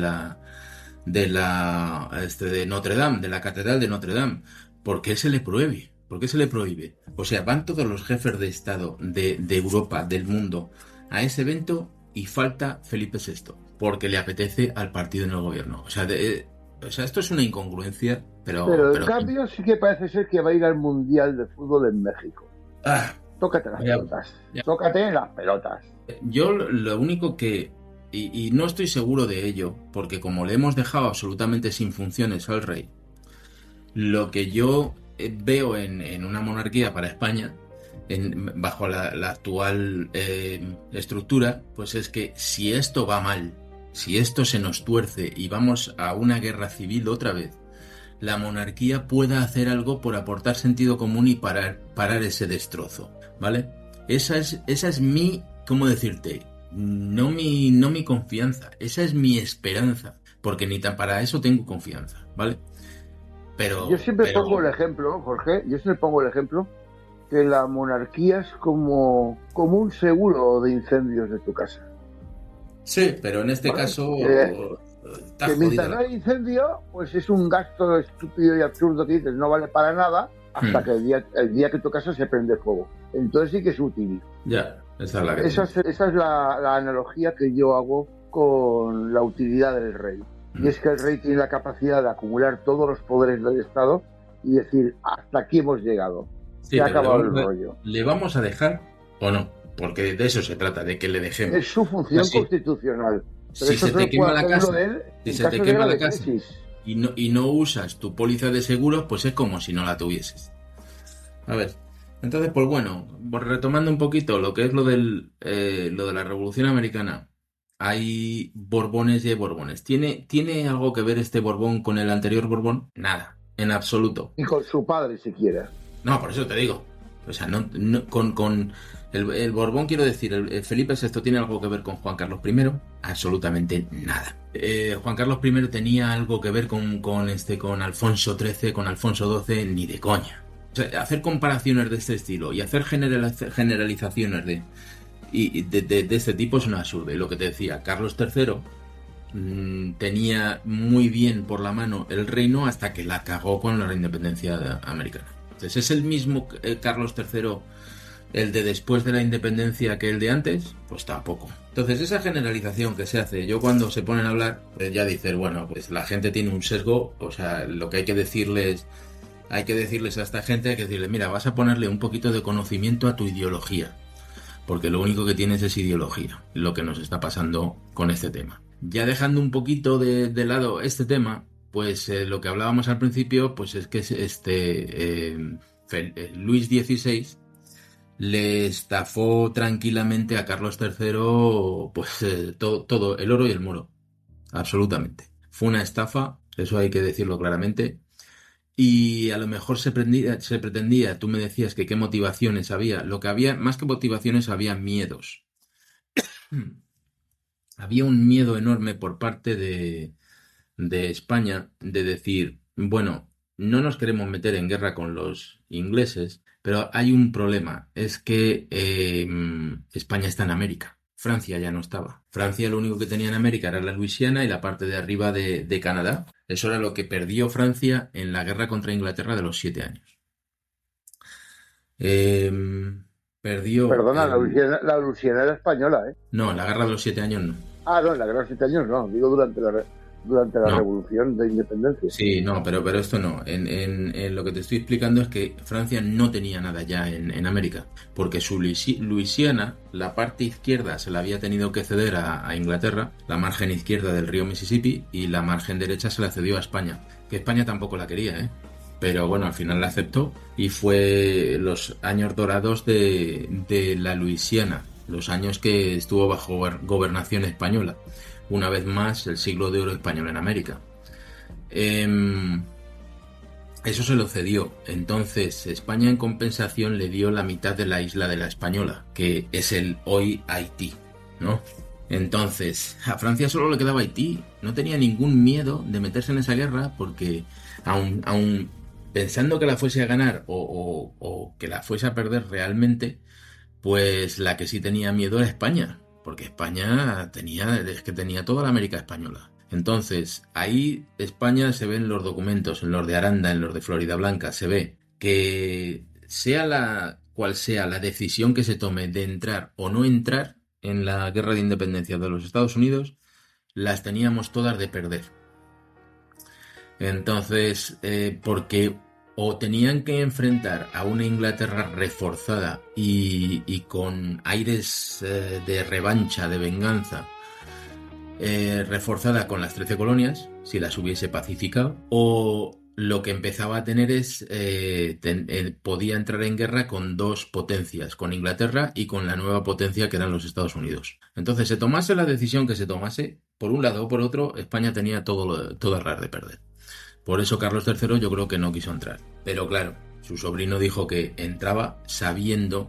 Notre Dame, de la Catedral de Notre Dame. ¿Por qué se le prohíbe? ¿Por qué se le prohíbe? O sea, van todos los jefes de Estado de Europa, del mundo, a ese evento y falta Felipe VI, porque le apetece al partido en el gobierno. O sea, esto es una incongruencia, pero en cambio sí que parece ser que va a ir al Mundial de Fútbol en México. tócate las pelotas. Tócate las pelotas. Yo lo único que, y no estoy seguro de ello, porque como le hemos dejado absolutamente sin funciones al rey, lo que yo veo en una monarquía para España, bajo la actual estructura, pues es que si esto va mal, si esto se nos tuerce y vamos a una guerra civil otra vez, la monarquía pueda hacer algo por aportar sentido común y parar ese destrozo, ¿vale? Esa es mi, ¿cómo decirte? No mi confianza, esa es mi esperanza, porque ni tan para eso tengo confianza, ¿vale? Yo siempre pongo el ejemplo, Jorge, que la monarquía es como un seguro de incendios de tu casa. Sí, pero en este caso que mientras no hay incendio, pues es un gasto estúpido y absurdo que dices no vale para nada hasta que el día que tu casa se prende fuego. Entonces sí que es útil. Ya, esa es la analogía que yo hago con la utilidad del rey. Y es que el rey tiene la capacidad de acumular todos los poderes del Estado y decir, hasta aquí hemos llegado. Sí, se ha acabado el rollo. ¿Le vamos a dejar o no? Porque de eso se trata, de que le dejemos. Es su función constitucional. Pero si se te quema la casa, y no usas tu póliza de seguros, pues es como si no la tuvieses. A ver, entonces, pues bueno, retomando un poquito lo que es lo de la Revolución Americana. Hay Borbones y hay Borbones. ¿Tiene algo que ver este Borbón con el anterior Borbón? Nada, en absoluto. Y con su padre siquiera. No, por eso te digo. O sea, no con el Borbón, quiero decir, el Felipe VI tiene algo que ver con Juan Carlos I, absolutamente nada. Juan Carlos I tenía algo que ver con Alfonso XIII, con Alfonso XII, ni de coña. O sea, hacer comparaciones de este estilo y hacer generalizaciones de este tipo es un absurdo. Y lo que te decía, Carlos III tenía muy bien por la mano el reino hasta que la cagó con la independencia americana. Entonces, ¿es el mismo Carlos III el de después de la independencia que el de antes? Pues tampoco. Entonces, esa generalización que se hace, yo cuando se ponen a hablar, ya dices, bueno, pues la gente tiene un sesgo, o sea, lo que hay que decirles a esta gente, hay que decirles, mira, vas a ponerle un poquito de conocimiento a tu ideología, porque lo único que tienes es ideología, lo que nos está pasando con este tema. Ya dejando un poquito de lado este tema, pues lo que hablábamos al principio, pues es que Luis XVI le estafó tranquilamente a Carlos III pues todo el oro y el moro, absolutamente. Fue una estafa, eso hay que decirlo claramente. Y a lo mejor se pretendía, tú me decías que qué motivaciones había. Lo que había, más que motivaciones, había miedos. Había un miedo enorme por parte de España de decir, bueno, no nos queremos meter en guerra con los ingleses, pero hay un problema, es que España está en América. Francia ya no estaba. Francia lo único que tenía en América era la Luisiana y la parte de arriba de Canadá. Eso era lo que perdió Francia en la guerra contra Inglaterra de los 7 años. Perdió... Perdona, la Luisiana era española, ¿eh? No, en la guerra de los 7 años no. Ah, no, en la guerra de los 7 años no. Digo durante la Revolución de Independencia. Sí, no, pero esto no. En lo que te estoy explicando es que Francia no tenía nada ya en América, porque su Luisiana, la parte izquierda se la había tenido que ceder a Inglaterra, la margen izquierda del río Mississippi, y la margen derecha se la cedió a España, que España tampoco la quería, ¿eh? Pero bueno, al final la aceptó y fue los años dorados de la Luisiana, los años que estuvo bajo gobernación española. Una vez más, el siglo de oro español en América. Eso se lo cedió. Entonces, España en compensación le dio la mitad de la isla de la Española, que es el hoy Haití, ¿no? Entonces, a Francia solo le quedaba Haití. No tenía ningún miedo de meterse en esa guerra porque, aun pensando que la fuese a ganar o que la fuese a perder realmente, pues la que sí tenía miedo era España. Porque España tenía toda la América española. Entonces, ahí España se ve en los documentos, en los de Aranda, en los de Florida Blanca, se ve que cual sea la decisión que se tome de entrar o no entrar en la guerra de independencia de los Estados Unidos, las teníamos todas de perder. Entonces, porque o tenían que enfrentar a una Inglaterra reforzada y con aires de revancha, de venganza, reforzada con las 13 colonias, si las hubiese pacificado, o lo que empezaba a tener es, podía entrar en guerra con dos potencias, con Inglaterra y con la nueva potencia que eran los Estados Unidos. Entonces, se tomase la decisión que se tomase, por un lado o por otro, España tenía todo ras de perder. Por eso Carlos III yo creo que no quiso entrar. Pero claro, su sobrino dijo que entraba sabiendo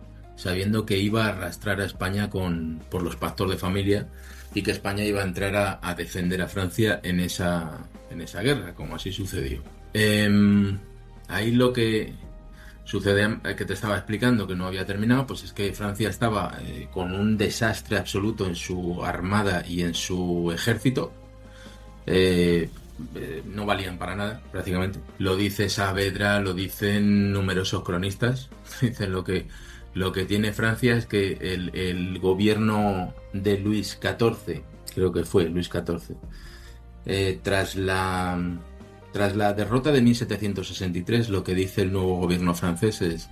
que iba a arrastrar a España por los pactos de familia y que España iba a entrar a defender a Francia en esa guerra, como así sucedió. Ahí lo que sucede, que te estaba explicando, que no había terminado, pues es que Francia estaba con un desastre absoluto en su armada y en su ejército. No valían para nada, prácticamente. Lo dice Saavedra, lo dicen numerosos cronistas. Dicen lo que tiene Francia es que el gobierno de Luis XIV, creo que fue Luis XIV, tras la derrota de 1763, lo que dice el nuevo gobierno francés es: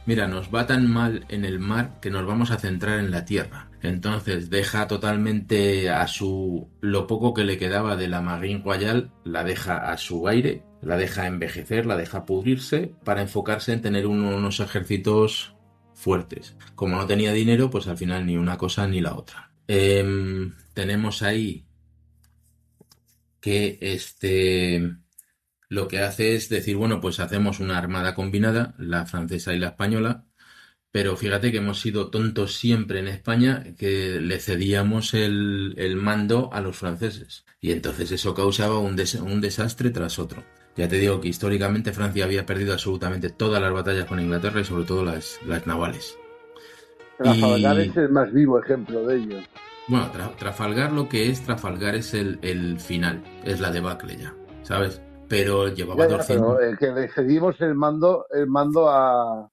mira, nos va tan mal en el mar que nos vamos a centrar en la tierra. Entonces deja totalmente lo poco que le quedaba de la Marine Royale, la deja a su aire, la deja envejecer, la deja pudrirse para enfocarse en tener unos ejércitos fuertes. Como no tenía dinero, pues al final ni una cosa ni la otra. Tenemos ahí que lo que hace es decir, bueno, pues hacemos una armada combinada, la francesa y la española, pero fíjate que hemos sido tontos siempre en España, que le cedíamos el mando a los franceses. Y entonces eso causaba un desastre tras otro. Ya te digo que históricamente Francia había perdido absolutamente todas las batallas con Inglaterra y sobre todo las navales. Trafalgar es el más vivo ejemplo de ello. Bueno, Trafalgar, lo que es Trafalgar es el final, es la debacle ya, ¿sabes? Pero llevaba 200... Pero que le cedimos el mando a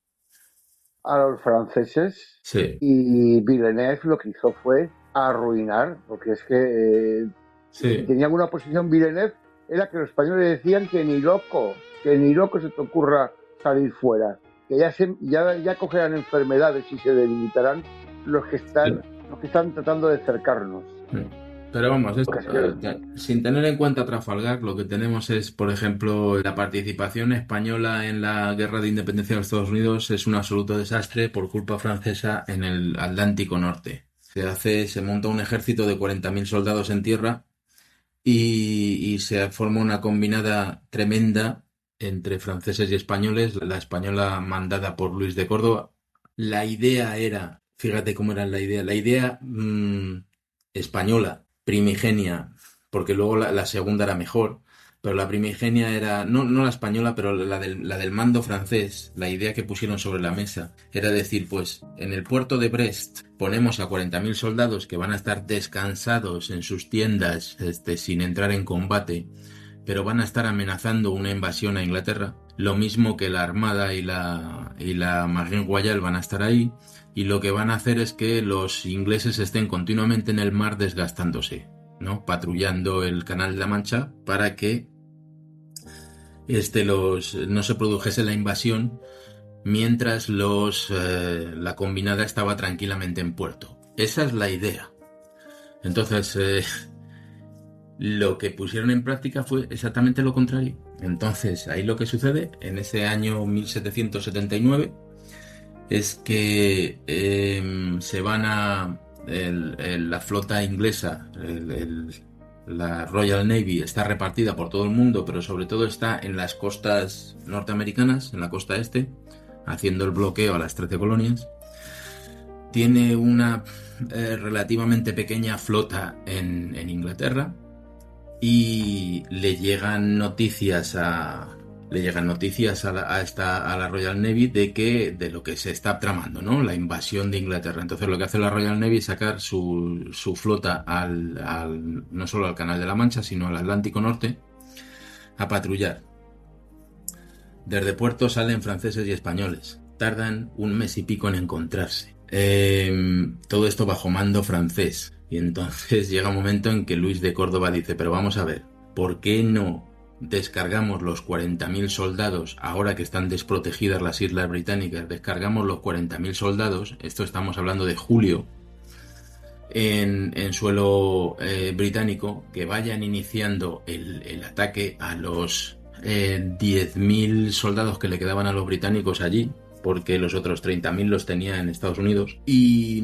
los franceses, sí. Y Villeneuve lo que hizo fue arruinar, porque es que si tenían una posición Villeneuve, era que los españoles decían que ni loco se te ocurra salir fuera, que ya cogerán enfermedades y se debilitarán los que están tratando de cercarnos. Pero vamos, sin tener en cuenta Trafalgar, lo que tenemos es, por ejemplo, la participación española en la guerra de independencia de los Estados Unidos es un absoluto desastre por culpa francesa en el Atlántico Norte. Se monta un ejército de 40.000 soldados en tierra y se forma una combinada tremenda entre franceses y españoles, la española mandada por Luis de Córdoba. La idea era, fíjate cómo era la idea española, primigenia, porque luego la segunda era mejor, pero la primigenia era, no la española, pero la del mando francés. La idea que pusieron sobre la mesa era decir, pues en el puerto de Brest ponemos a 40.000 soldados que van a estar descansados en sus tiendas sin entrar en combate, pero van a estar amenazando una invasión a Inglaterra, lo mismo que la Armada y la Marine Royale van a estar ahí. Y lo que van a hacer es que los ingleses estén continuamente en el mar desgastándose, ¿no? Patrullando el Canal de la Mancha para que no se produjese la invasión mientras la combinada estaba tranquilamente en puerto. Esa es la idea. Entonces, lo que pusieron en práctica fue exactamente lo contrario. Entonces, ahí lo que sucede, en ese año 1779, es que se van la flota inglesa, la Royal Navy, está repartida por todo el mundo, pero sobre todo está en las costas norteamericanas, en la costa este, haciendo el bloqueo a las 13 colonias. Tiene una relativamente pequeña flota en Inglaterra y le llegan noticias a la Royal Navy de lo que se está tramando, ¿no? La invasión de Inglaterra. Entonces lo que hace la Royal Navy es sacar su flota no solo al Canal de la Mancha, sino al Atlántico Norte a patrullar. Desde puerto salen franceses y españoles. Tardan un mes y pico en encontrarse. Todo esto bajo mando francés. Y entonces llega un momento en que Luis de Córdoba dice, pero vamos a ver, ¿por qué no descargamos los 40.000 soldados, ahora que están desprotegidas las islas británicas, descargamos los 40.000 soldados, esto estamos hablando de julio, en suelo británico, que vayan iniciando el ataque a los 10.000 soldados que le quedaban a los británicos allí, porque los otros 30.000 los tenía en Estados Unidos, y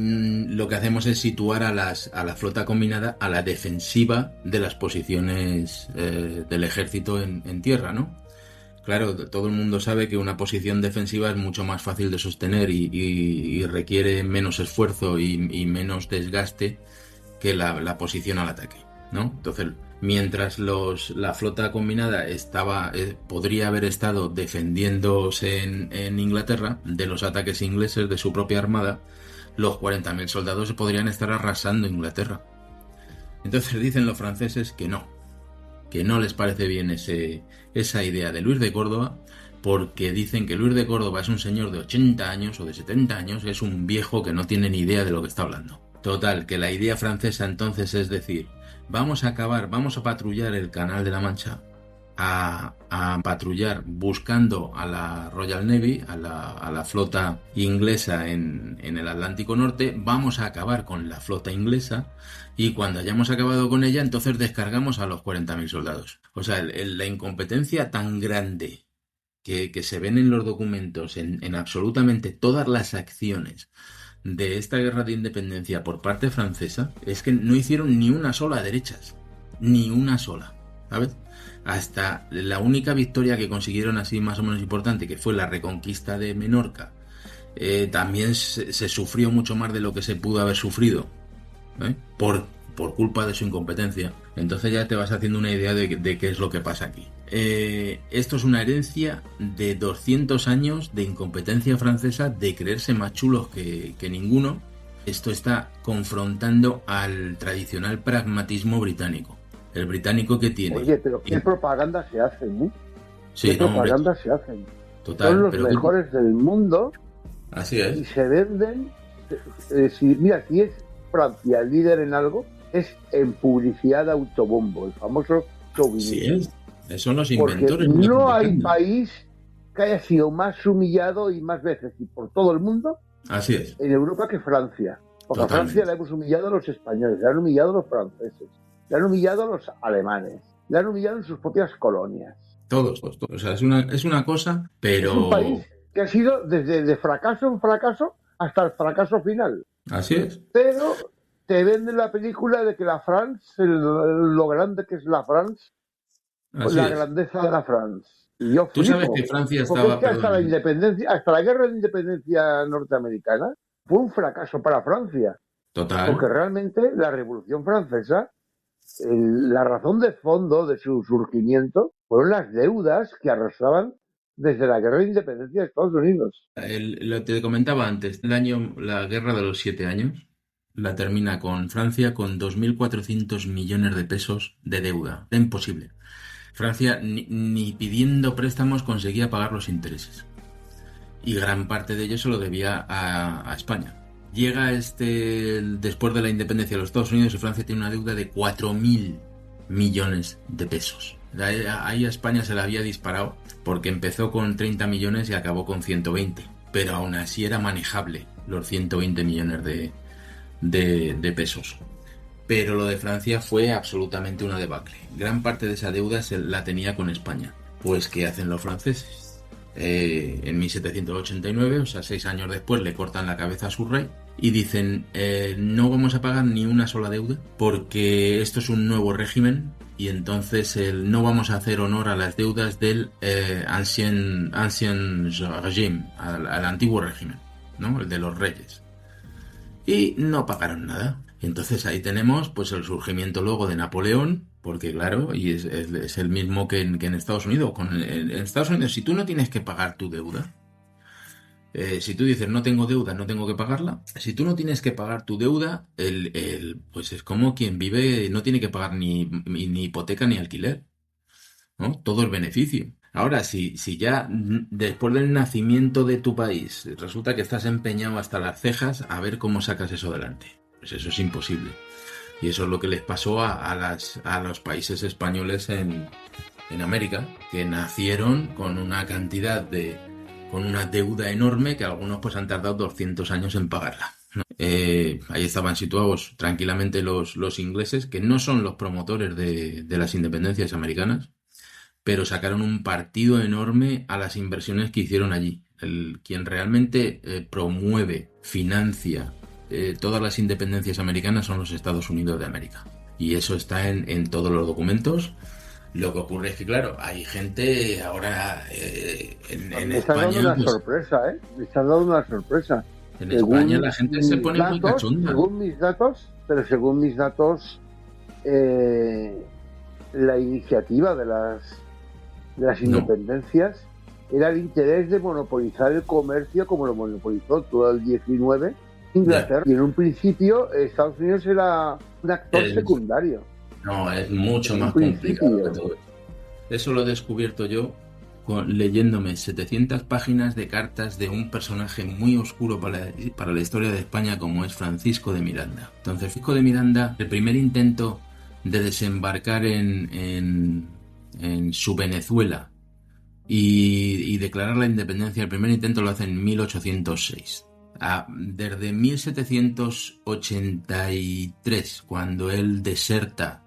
lo que hacemos es situar a la flota combinada a la defensiva de las posiciones del ejército en tierra, ¿no? Claro, todo el mundo sabe que una posición defensiva es mucho más fácil de sostener y requiere menos esfuerzo y menos desgaste que la posición al ataque, ¿no? Entonces, mientras la flota combinada podría haber estado defendiéndose en Inglaterra de los ataques ingleses de su propia armada, los 40.000 soldados podrían estar arrasando Inglaterra. Entonces dicen los franceses que no les parece bien esa idea de Luis de Córdoba, porque dicen que Luis de Córdoba es un señor de 80 años o de 70 años, es un viejo que no tiene ni idea de lo que está hablando. Total, que la idea francesa entonces es decir, vamos a patrullar el Canal de la Mancha, a patrullar buscando a la Royal Navy, a la flota inglesa en el Atlántico Norte, vamos a acabar con la flota inglesa y cuando hayamos acabado con ella, entonces descargamos a los 40.000 soldados. O sea, la incompetencia tan grande que se ven en los documentos, en absolutamente todas las acciones de esta guerra de independencia por parte francesa, es que no hicieron ni una sola derechas, ni una sola, ¿sabes? Hasta la única victoria que consiguieron así más o menos importante, que fue la reconquista de Menorca, también se sufrió mucho más de lo que se pudo haber sufrido, por culpa de su incompetencia. Entonces ya te vas haciendo una idea de qué es lo que pasa aquí. Esto es una herencia de 200 años de incompetencia francesa, de creerse más chulos que ninguno. Esto está confrontando al tradicional pragmatismo británico. El británico que tiene... Oye, pero qué propaganda se hacen, ¿eh? Sí, ¿Qué propaganda se hacen? Total, son los mejores del mundo. Así es. Y se venden... mira, si es Francia el líder en algo, es en publicidad de autobombo, el famoso chauvinismo. Sí es. Son los inventores. Porque no hay país que haya sido más humillado y más veces y por todo el mundo Así es. en Europa que Francia. Porque a Francia le hemos humillado a los españoles, le han humillado a los franceses, le han humillado a los alemanes, le han humillado en sus propias colonias. Todos. O sea, es una cosa, pero... Es un país que ha sido desde de fracaso en fracaso hasta el fracaso final. Así es. Pero te venden la película de que la France, lo grande que es la France, la grandeza de la France. Y yo Tú sabes que Francia estaba... Es que hasta la guerra de independencia norteamericana fue un fracaso para Francia. Total. Porque realmente la Revolución Francesa, la razón de fondo de su surgimiento fueron las deudas que arrastraban desde la guerra de independencia de Estados Unidos. Lo te comentaba antes, la guerra de los 7 años la termina con Francia con 2.400 millones de pesos de deuda. Era imposible. Francia ni pidiendo préstamos conseguía pagar los intereses. Y gran parte de ello se lo debía a España. Llega después de la independencia de los Estados Unidos y Francia tiene una deuda de 4.000 millones de pesos. Ahí a España se la había disparado porque empezó con 30 millones y acabó con 120. Pero aún así era manejable los 120 millones de pesos. Pero lo de Francia fue absolutamente una debacle. Gran parte de esa deuda la tenía con España. Pues, ¿qué hacen los franceses? En 1789, o sea, 6 años después, le cortan la cabeza a su rey y dicen, no vamos a pagar ni una sola deuda porque esto es un nuevo régimen y entonces no vamos a hacer honor a las deudas del ancien régime, al antiguo régimen, ¿no? El de los reyes. Y no pagaron nada. Entonces ahí tenemos pues el surgimiento luego de Napoleón, porque claro, y es el mismo que en Estados Unidos. En Estados Unidos, si tú no tienes que pagar tu deuda, si tú dices no tengo deuda, no tengo que pagarla, si tú no tienes que pagar tu deuda, pues es como quien vive, no tiene que pagar ni hipoteca ni alquiler, ¿no? Todo el beneficio. Ahora, si ya después del nacimiento de tu país resulta que estás empeñado hasta las cejas a ver cómo sacas eso adelante, pues eso es imposible. Y eso es lo que les pasó a los países españoles en América que nacieron con una con una deuda enorme que algunos pues han tardado 200 años en pagarla, ¿no? Ahí estaban situados tranquilamente los ingleses, que no son los promotores de las independencias americanas, pero sacaron un partido enorme a las inversiones que hicieron allí. Quien realmente promueve, financia todas las independencias americanas son los Estados Unidos de América. Y eso está en todos los documentos. Lo que ocurre es que, claro, hay gente ahora en España... Me estás dando una sorpresa, ¿eh? Me estás dando una sorpresa. En España la gente se pone muy cachonda. Según mis datos, la iniciativa de las independencias era el interés de monopolizar el comercio como lo monopolizó todo el 19 Inglaterra. Y en un principio Estados Unidos era un actor secundario. No, es mucho más complicado que todo eso. Eso lo he descubierto yo leyéndome 700 páginas de cartas de un personaje muy oscuro para la historia de España, como es Francisco de Miranda. Entonces, Francisco de Miranda, el primer intento de desembarcar en su Venezuela y declarar la independencia, el primer intento lo hace en 1806. Desde 1783, cuando él deserta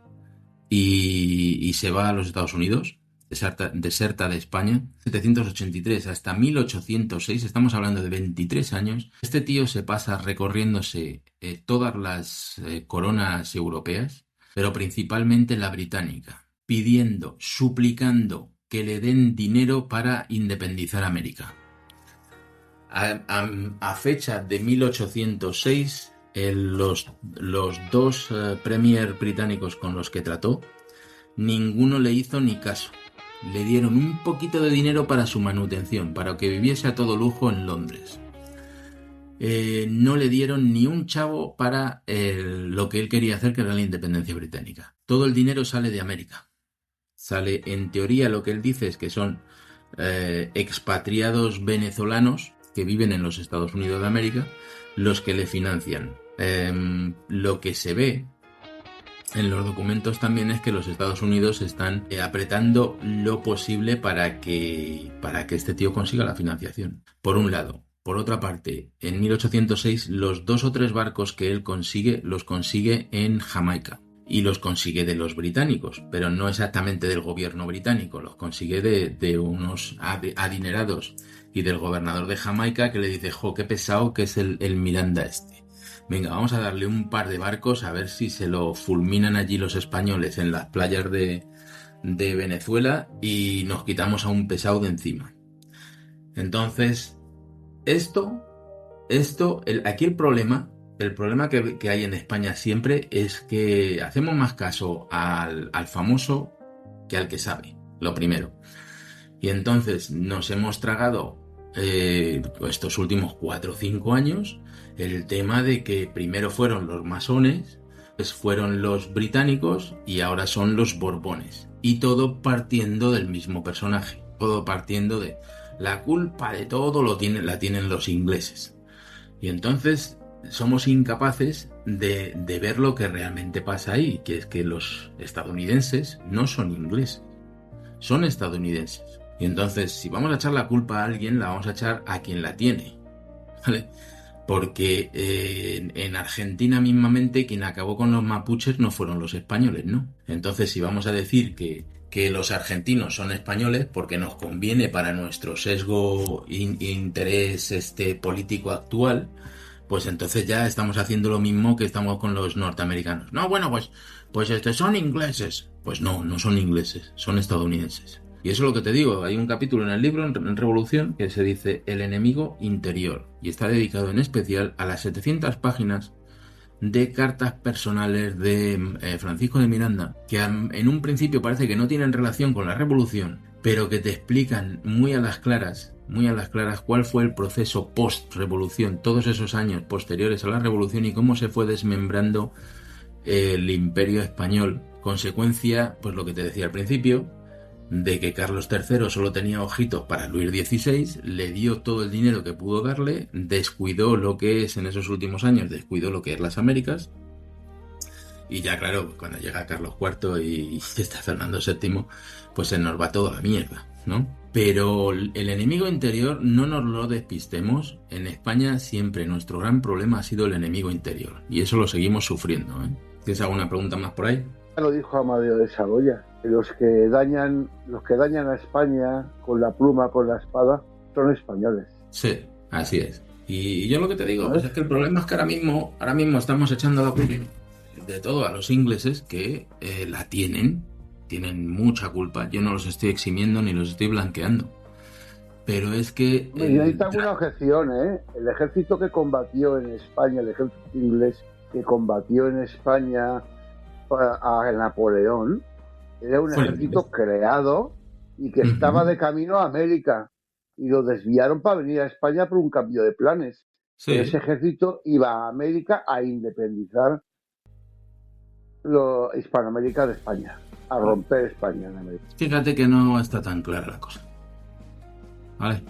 y se va a los Estados Unidos, deserta de España, 783 hasta 1806, estamos hablando de 23 años, este tío se pasa recorriéndose todas las coronas europeas, pero principalmente la británica, pidiendo, suplicando que le den dinero para independizar América. A fecha de 1806, los dos premier británicos con los que trató, ninguno le hizo ni caso. Le dieron un poquito de dinero para su manutención, para que viviese a todo lujo en Londres. No le dieron ni un chavo para lo que él quería hacer, que era la independencia británica. Todo el dinero sale de América. Sale, en teoría, lo que él dice es que son expatriados venezolanos que viven en los Estados Unidos de América los que le financian. Lo que se ve en los documentos también es que los Estados Unidos están apretando lo posible para que este tío consiga la financiación, por un lado. Por otra parte, en 1806 los 2 o 3 barcos que él consigue, los consigue en Jamaica. Y los consigue de los británicos, pero no exactamente del gobierno británico, los consigue de unos adinerados y del gobernador de Jamaica, que le dice: jo, qué pesado que es el Miranda este. Venga, vamos a darle un par de barcos a ver si se lo fulminan allí los españoles en las playas de Venezuela y nos quitamos a un pesado de encima. Entonces, aquí el problema que hay en España siempre es que hacemos más caso al famoso que al que sabe, lo primero. Y entonces nos hemos tragado estos últimos 4 o 5 años el tema de que primero fueron los masones, después fueron los británicos y ahora son los borbones. Y todo partiendo del mismo personaje, todo partiendo de la culpa de todo la tienen los ingleses. Y entonces somos incapaces de ver lo que realmente pasa ahí, que es que los estadounidenses no son ingleses, son estadounidenses. Y entonces, si vamos a echar la culpa a alguien, la vamos a echar a quien la tiene, ¿vale? Porque en Argentina mismamente quien acabó con los mapuches no fueron los españoles, ¿no? Entonces, si vamos a decir que los argentinos son españoles porque nos conviene para nuestro sesgo interés político actual, pues entonces ya estamos haciendo lo mismo que estamos con los norteamericanos. No, bueno, pues son ingleses. Pues no son ingleses, son estadounidenses. Y eso es lo que te digo, hay un capítulo en el libro, en Revolución, que se dice El enemigo interior, y está dedicado en especial a las 700 páginas de cartas personales de Francisco de Miranda, que en un principio parece que no tienen relación con la Revolución, pero que te explican muy a las claras cuál fue el proceso post-revolución, todos esos años posteriores a la revolución y cómo se fue desmembrando el imperio español, consecuencia, pues lo que te decía al principio, de que Carlos III solo tenía ojitos para Luis XVI, le dio todo el dinero que pudo darle, descuidó lo que es en esos últimos años, descuidó lo que es las Américas, Y ya, claro, cuando llega Carlos IV y está Fernando VII, pues se nos va todo a la mierda, ¿no? Pero el enemigo interior, no nos lo despistemos. En España siempre nuestro gran problema ha sido el enemigo interior. Y eso lo seguimos sufriendo, ¿eh? ¿Tienes alguna pregunta más por ahí? Ya lo dijo Amadeo de Saboya, que los que dañan a España con la pluma, con la espada, son españoles. Sí, así es. Y yo lo que te digo, pues es que el problema es que ahora mismo estamos echando la culpa de todo a los ingleses, que la tienen mucha culpa. Yo no los estoy eximiendo ni los estoy blanqueando. Pero es que... Y ahí tengo una objeción, ¿eh? El ejército que combatió en España, el ejército inglés que combatió en España a Napoleón, era un ejército creado y que estaba de camino a América. Y lo desviaron para venir a España por un cambio de planes. Sí. Ese ejército iba a América a independizar Hispanoamérica de España, a romper España en América. Fíjate que no está tan clara la cosa. ¿Vale?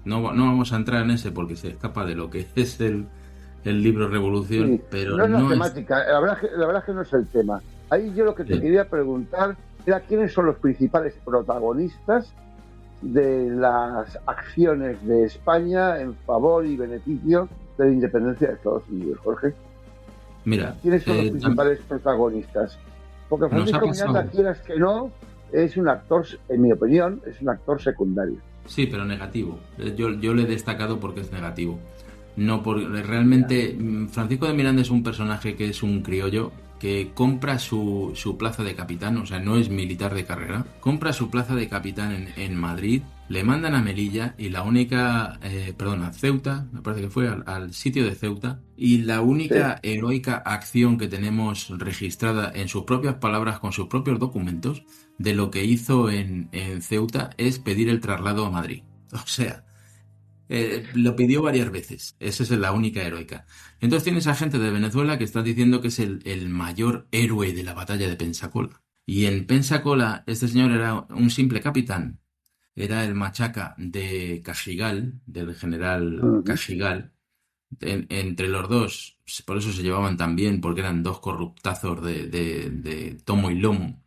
No vamos a entrar en ese porque se escapa de lo que es el libro Revolución, sí, pero no es la temática, la verdad es que no es el tema. Ahí yo lo que te quería preguntar era quiénes son los principales protagonistas de las acciones de España en favor y beneficio de la independencia de Estados Unidos, Jorge. Mira, ¿quiénes son los principales protagonistas? Porque Francisco Miranda, quieras que no, es un actor, en mi opinión, es un actor secundario. Sí, pero negativo. Yo lo he destacado porque es negativo. No, porque realmente Francisco de Miranda es un personaje que es un criollo que compra su plaza de capitán, o sea, no es militar de carrera, compra su plaza de capitán en Madrid, le mandan a Melilla y la única, a Ceuta, me parece que fue al sitio de Ceuta, y la única heroica acción que tenemos registrada en sus propias palabras, con sus propios documentos, de lo que hizo en Ceuta es pedir el traslado a Madrid. O sea, lo pidió varias veces. Esa es la única heroica. Entonces tienes a gente de Venezuela que está diciendo que es el mayor héroe de la batalla de Pensacola. Y en Pensacola este señor era un simple capitán. Era el machaca de Cajigal, del general Cajigal. Entre los dos, por eso se llevaban tan bien, porque eran dos corruptazos de tomo y lomo.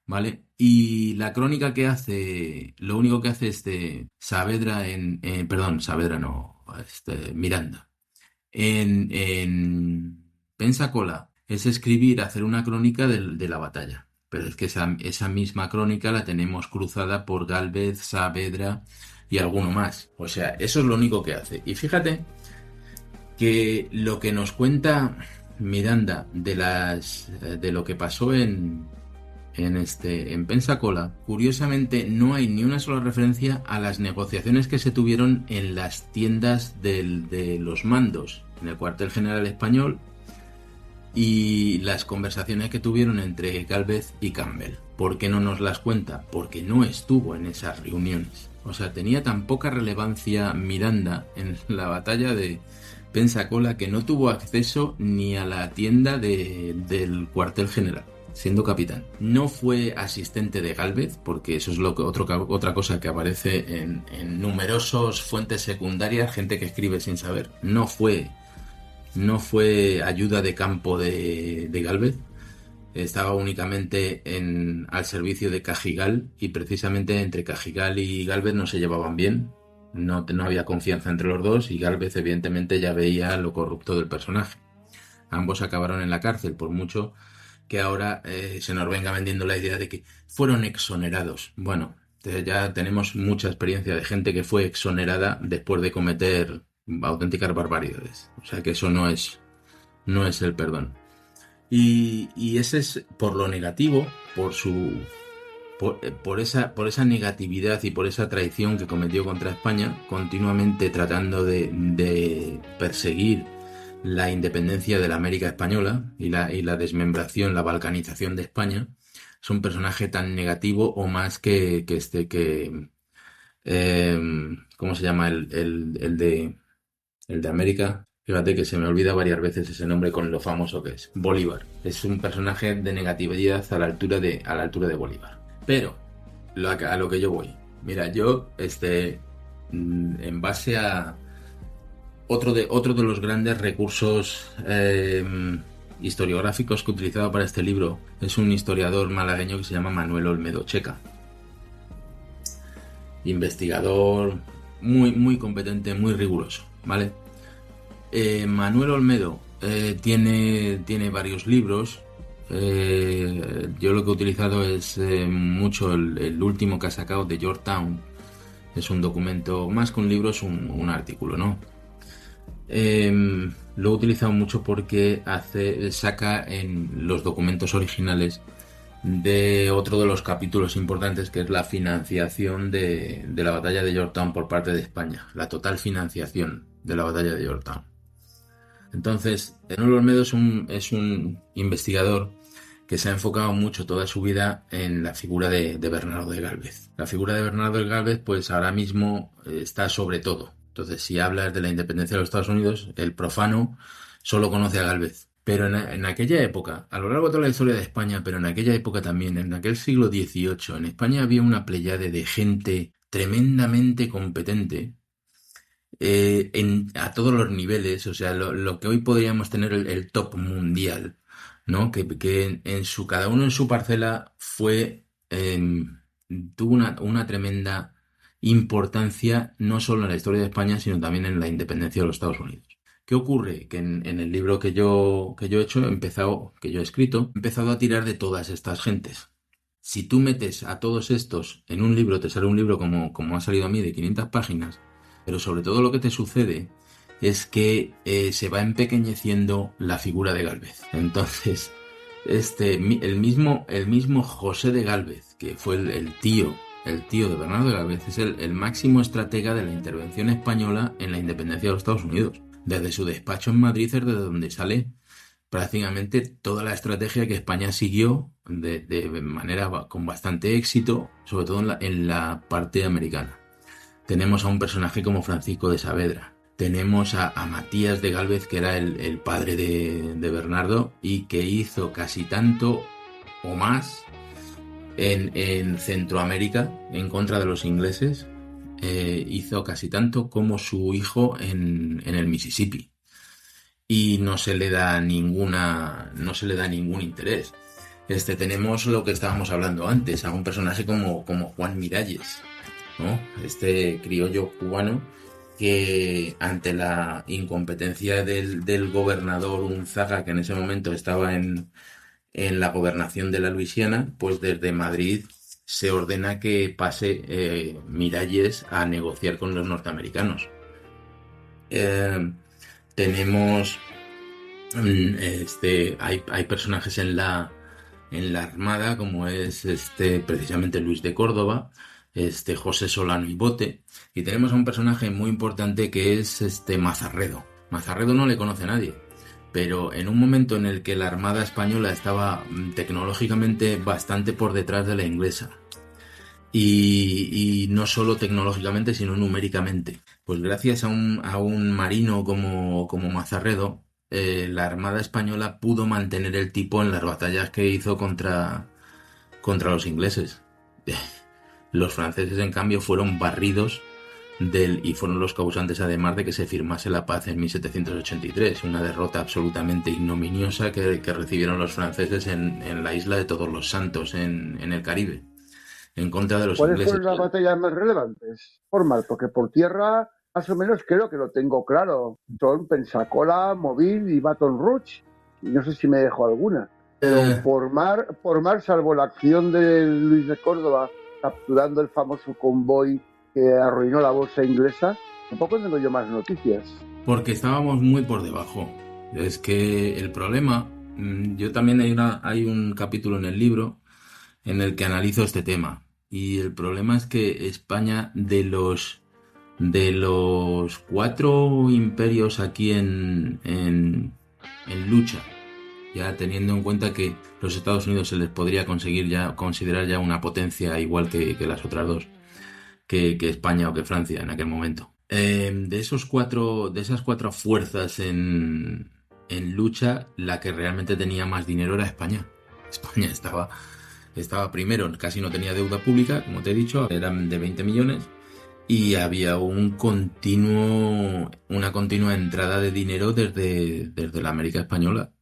¿Vale? Y la crónica que hace, lo único que hace Miranda, en Pensacola, es hacer una crónica de la batalla. Pero es que esa misma crónica la tenemos cruzada por Gálvez, Saavedra y alguno más. O sea, eso es lo único que hace. Y fíjate que lo que nos cuenta Miranda de lo que pasó en Pensacola, curiosamente no hay ni una sola referencia a las negociaciones que se tuvieron en las tiendas de los mandos, en el cuartel general español, y las conversaciones que tuvieron entre Gálvez y Campbell. ¿Por qué no nos las cuenta? Porque no estuvo en esas reuniones. O sea, tenía tan poca relevancia Miranda en la batalla de Pensacola que no tuvo acceso ni a la tienda del cuartel general, siendo capitán. No fue asistente de Gálvez, porque eso es otra cosa que aparece en numerosas fuentes secundarias, gente que escribe sin saber. No fue ayuda de campo de Gálvez. Estaba únicamente al servicio de Cajigal, y precisamente entre Cajigal y Gálvez no se llevaban bien. No había confianza entre los dos, y Gálvez evidentemente ya veía lo corrupto del personaje. Ambos acabaron en la cárcel, por mucho que ahora se nos venga vendiendo la idea de que fueron exonerados. Bueno, ya tenemos mucha experiencia de gente que fue exonerada después de cometer auténticas barbaridades. O sea que eso no es el perdón. Y ese es por lo negativo, por esa negatividad y por esa traición que cometió contra España, continuamente tratando de perseguir la independencia de la América española y la desmembración, la balcanización de España. Es un personaje tan negativo o más que ¿cómo se llama el de América? Fíjate que se me olvida varias veces ese nombre con lo famoso que es. Bolívar. Es un personaje de negatividad a la altura de Bolívar. Pero a lo que yo voy. Mira, yo en base a otro de los grandes recursos historiográficos que he utilizado para este libro es un historiador malagueño que se llama Manuel Olmedo Checa. Investigador muy, muy competente, muy riguroso, ¿vale? Manuel Olmedo tiene varios libros. Yo lo que he utilizado es mucho el último que ha sacado de Yorktown. Es un documento, más que un libro, es un artículo, ¿no? Lo he utilizado mucho porque saca en los documentos originales de otro de los capítulos importantes, que es la financiación de la batalla de Yorktown por parte de España, la total financiación de la batalla de Yorktown. Entonces, Manuel Olmedo es un investigador que se ha enfocado mucho toda su vida en la figura de Bernardo de Gálvez. La figura de Bernardo de Gálvez, pues ahora mismo está sobre todo. Entonces, si hablas de la independencia de los Estados Unidos, el profano solo conoce a Gálvez. Pero en aquella época, a lo largo de toda la historia de España, pero en aquella época también, en aquel siglo XVIII, en España había una pléyade de gente tremendamente competente a todos los niveles, o sea, lo que hoy podríamos tener el top mundial, ¿no? Que cada uno en su parcela tuvo una tremenda importancia, no solo en la historia de España, sino también en la independencia de los Estados Unidos. ¿Qué ocurre? Que en el libro que yo he hecho, que yo he escrito, he empezado a tirar de todas estas gentes. Si tú metes a todos estos en un libro, te sale un libro como ha salido a mí, de 500 páginas, pero sobre todo lo que te sucede es que se va empequeñeciendo la figura de Gálvez. Entonces, el mismo José de Gálvez, que fue el tío de Bernardo de Gálvez, es el máximo estratega de la intervención española en la independencia de los Estados Unidos. Desde su despacho en Madrid es desde donde sale prácticamente toda la estrategia que España siguió de manera con bastante éxito, sobre todo en la parte americana. Tenemos a un personaje como Francisco de Saavedra. Tenemos a Matías de Gálvez, que era el padre de Bernardo y que hizo casi tanto o más en Centroamérica en contra de los ingleses. Hizo casi tanto como su hijo en el Mississippi, y no se le da ningún interés. Tenemos lo que estábamos hablando antes, a un personaje como Juan Miralles, ¿no? Este criollo cubano que, ante la incompetencia del gobernador Unzaga, que en ese momento estaba en la gobernación de la Luisiana, pues desde Madrid se ordena que pase Miralles a negociar con los norteamericanos. Tenemos hay personajes en la Armada, como es precisamente Luis de Córdoba, José Solano y Bote, y tenemos a un personaje muy importante que es Mazarredo. Mazarredo no le conoce a nadie, pero en un momento en el que la Armada española estaba tecnológicamente bastante por detrás de la inglesa, y no solo tecnológicamente, sino numéricamente, pues gracias a un marino como Mazarredo, la Armada española pudo mantener el tipo en las batallas que hizo contra los ingleses. Los franceses, en cambio, fueron barridos y fueron los causantes, además, de que se firmase la paz en 1783, una derrota absolutamente ignominiosa que recibieron los franceses en la isla de Todos los Santos, en el Caribe, en contra de los ingleses. ¿Cuáles fueron las batallas más relevantes? Formal, porque por tierra más o menos creo que lo tengo claro. Son Pensacola, Mobile y Baton Rouge. Y no sé si me dejo alguna. Pero por mar, salvo la acción de Luis de Córdoba capturando el famoso convoy que arruinó la bolsa inglesa, tampoco tengo yo más noticias. Porque estábamos muy por debajo. Es que el problema, yo también hay un capítulo en el libro en el que analizo este tema, y el problema es que España, de los 4 imperios aquí en lucha, ya teniendo en cuenta que los Estados Unidos se les podría considerar ya una potencia igual que las otras dos, que España o que Francia en aquel momento. De esas 4 fuerzas en lucha, la que realmente tenía más dinero era España. España estaba primero, casi no tenía deuda pública, como te he dicho, eran de 20 millones, y había una continua entrada de dinero desde la América española.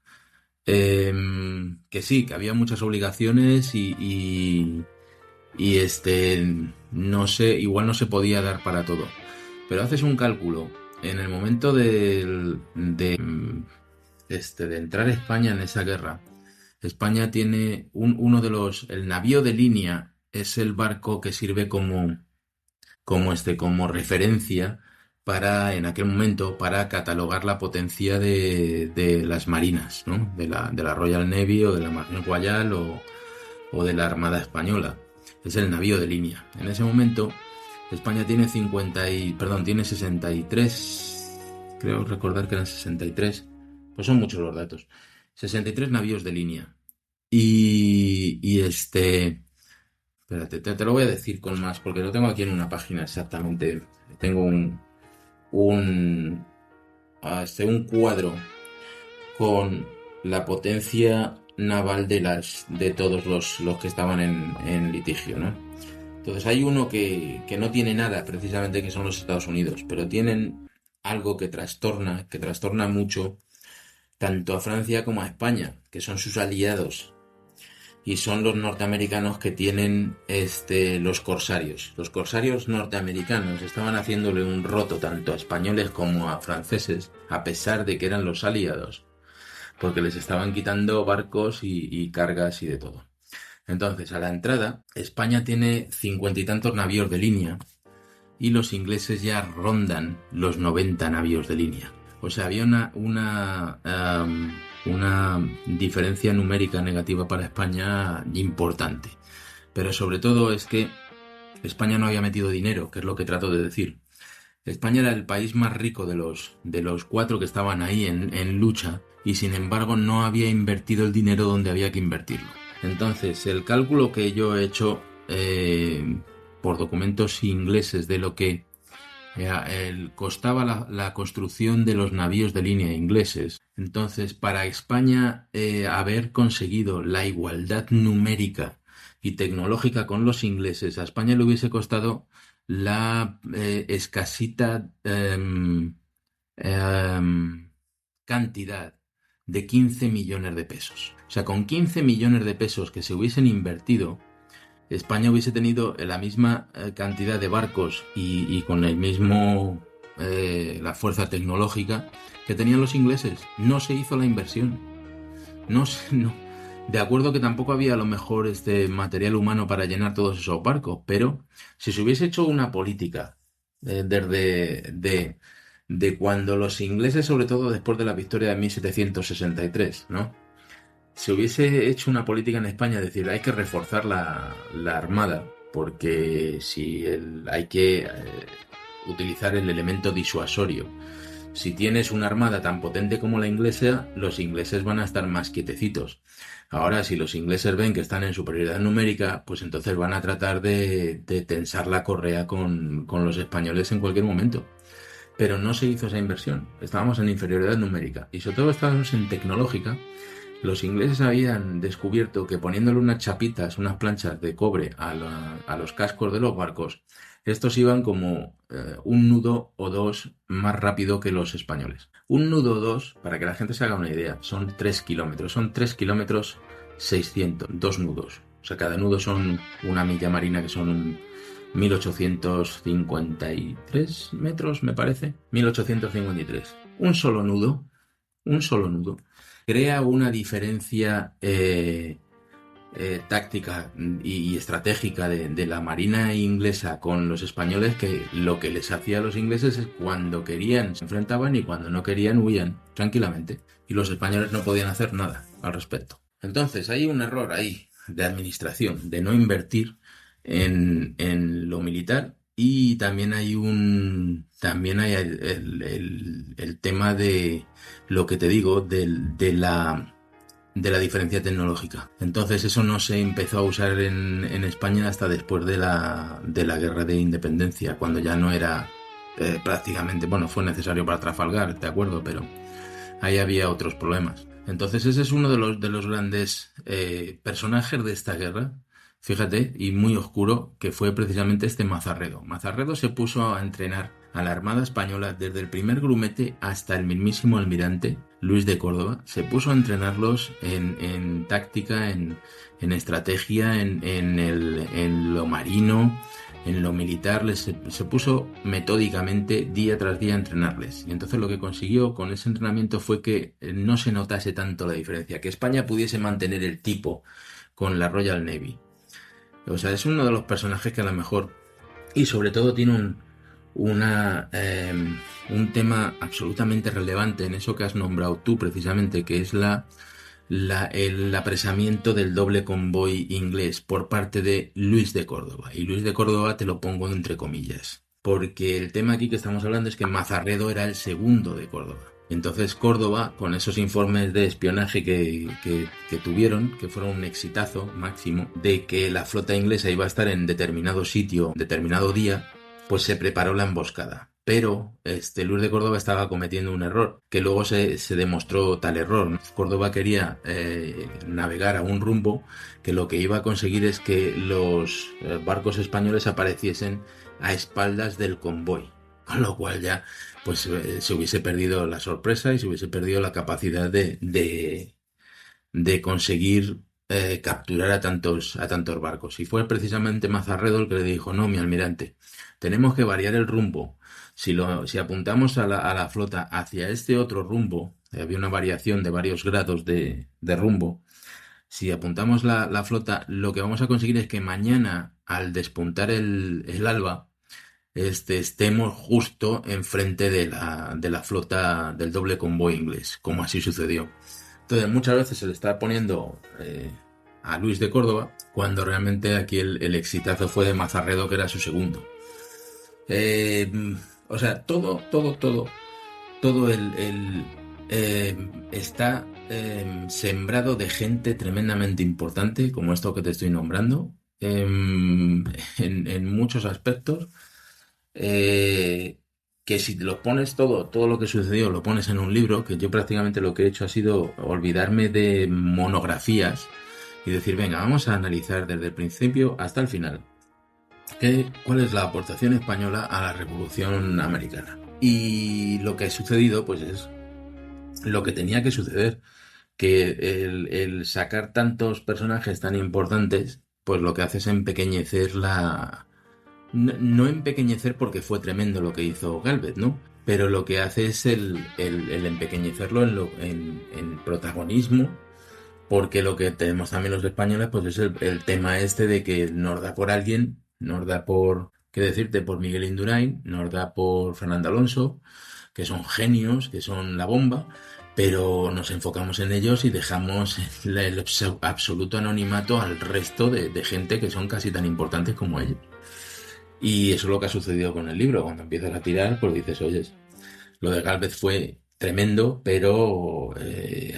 que sí, que había muchas obligaciones y no sé, igual no se podía dar para todo. Pero haces un cálculo en el momento de entrar España en esa guerra. España tiene el navío de línea es el barco que sirve como referencia en aquel momento, para catalogar la potencia de las marinas, ¿no? De la Royal Navy o de la Marine Royale o de la Armada Española. Es el navío de línea. En ese momento, España tiene 63, creo recordar que eran 63, pues son muchos los datos, 63 navíos de línea. Espérate, te lo voy a decir con más, porque lo tengo aquí en una página exactamente. Tengo un cuadro con la potencia naval de todos los que estaban en litigio, ¿no? Entonces hay uno que no tiene nada, precisamente, que son los Estados Unidos, pero tienen algo que trastorna mucho tanto a Francia como a España, que son sus aliados, y son los norteamericanos que tienen los corsarios. Los corsarios norteamericanos estaban haciéndole un roto tanto a españoles como a franceses, a pesar de que eran los aliados, porque les estaban quitando barcos y cargas y de todo. Entonces, a la entrada, España tiene 50 y tantos navíos de línea y los ingleses ya rondan los 90 navíos de línea. O sea, había una diferencia numérica negativa para España importante. Pero sobre todo es que España no había metido dinero, que es lo que trato de decir. España era el país más rico de los 4 que estaban ahí en lucha, y sin embargo no había invertido el dinero donde había que invertirlo. Entonces, el cálculo que yo he hecho por documentos ingleses de lo que costaba la construcción de los navíos de línea ingleses. Entonces, para España haber conseguido la igualdad numérica y tecnológica con los ingleses, a España le hubiese costado la escasita cantidad de 15 millones de pesos. O sea, con 15 millones de pesos que se hubiesen invertido, España hubiese tenido la misma cantidad de barcos y con el mismo la fuerza tecnológica que tenían los ingleses. No se hizo la inversión. No. De acuerdo que tampoco había a lo mejor material humano para llenar todos esos barcos, pero si se hubiese hecho una política de cuando los ingleses, sobre todo después de la victoria de 1763, ¿no?, se hubiese hecho una política en España, es decir, hay que reforzar la armada, porque si hay que utilizar el elemento disuasorio. Si tienes una armada tan potente como la inglesa, los ingleses van a estar más quietecitos. Ahora, si los ingleses ven que están en superioridad numérica, pues entonces van a tratar de tensar la correa con los españoles en cualquier momento. Pero no se hizo esa inversión. Estábamos en inferioridad numérica y sobre todo estábamos en tecnológica. Los ingleses habían descubierto que poniéndole unas chapitas, unas planchas de cobre a los cascos de los barcos, estos iban como un nudo o dos más rápido que los españoles. Un nudo o dos, para que la gente se haga una idea, son 3 kilómetros. Son 3 kilómetros 600, 2 nudos. O sea, cada nudo son una milla marina, que son 1853 metros, me parece. 1853. Un solo nudo crea una diferencia táctica y estratégica de la marina inglesa con los españoles, que lo que les hacía a los ingleses es cuando querían se enfrentaban y cuando no querían huían tranquilamente, y los españoles no podían hacer nada al respecto. Entonces hay un error ahí de administración, de no invertir en lo militar, y también hay el tema de lo que te digo de la diferencia tecnológica. Entonces eso no se empezó a usar en España hasta después de la guerra de independencia, cuando ya no era prácticamente, bueno, fue necesario para Trafalgar, de acuerdo, pero ahí había otros problemas. Entonces ese es uno de los grandes personajes de esta guerra, fíjate, y muy oscuro, que fue precisamente Mazarredo. Mazarredo se puso a entrenar a la Armada Española desde el primer grumete hasta el mismísimo almirante Luis de Córdoba, se puso a entrenarlos en táctica, en estrategia, en lo marino, en lo militar. Se puso metódicamente día tras día a entrenarles. Y entonces lo que consiguió con ese entrenamiento fue que no se notase tanto la diferencia, que España pudiese mantener el tipo con la Royal Navy. O sea, es uno de los personajes que a lo mejor, y sobre todo tiene un tema absolutamente relevante en eso que has nombrado tú precisamente, que es el apresamiento del doble convoy inglés por parte de Luis de Córdoba. Y Luis de Córdoba te lo pongo entre comillas, porque el tema aquí que estamos hablando es que Mazarredo era el segundo de Córdoba. Entonces Córdoba, con esos informes de espionaje que tuvieron, que fueron un exitazo máximo, de que la flota inglesa iba a estar en determinado sitio, determinado día, pues se preparó la emboscada. Pero Luis de Córdoba estaba cometiendo un error, que luego se demostró tal error. Córdoba quería navegar a un rumbo que lo que iba a conseguir es que los barcos españoles apareciesen a espaldas del convoy, con lo cual ya pues se hubiese perdido la sorpresa y se hubiese perdido la capacidad de conseguir capturar a tantos barcos. Y fue precisamente Mazarredo el que le dijo: no, mi almirante, tenemos que variar el rumbo. Si apuntamos a la flota hacia este otro rumbo, había una variación de varios grados de rumbo. Si apuntamos la flota, lo que vamos a conseguir es que mañana, al despuntar el alba, estemos justo enfrente de la flota del doble convoy inglés, como así sucedió. Entonces muchas veces se le está poniendo a Luis de Córdoba, cuando realmente aquí el exitazo fue de Mazarredo, que era su segundo. O sea, todo está sembrado de gente tremendamente importante, como esto que te estoy nombrando, en muchos aspectos. Que si lo pones todo lo que sucedió, lo pones en un libro, que yo prácticamente lo que he hecho ha sido olvidarme de monografías y decir, venga, vamos a analizar desde el principio hasta el final cuál es la aportación española a la Revolución Americana. Y lo que ha sucedido, pues es lo que tenía que suceder, que el sacar tantos personajes tan importantes, pues lo que hace es empequeñecer no empequeñecer, porque fue tremendo lo que hizo Gálvez, ¿no? Pero lo que hace es el empequeñecerlo en protagonismo, porque lo que tenemos también los españoles, pues es el tema de que nos da por alguien, nos da por, qué decirte, por Miguel Indurain, nos da por Fernando Alonso, que son genios, que son la bomba, pero nos enfocamos en ellos y dejamos el absoluto anonimato al resto de gente que son casi tan importantes como ellos. Y eso es lo que ha sucedido con el libro. Cuando empiezas a tirar, pues dices, oye, lo de Gálvez fue tremendo, pero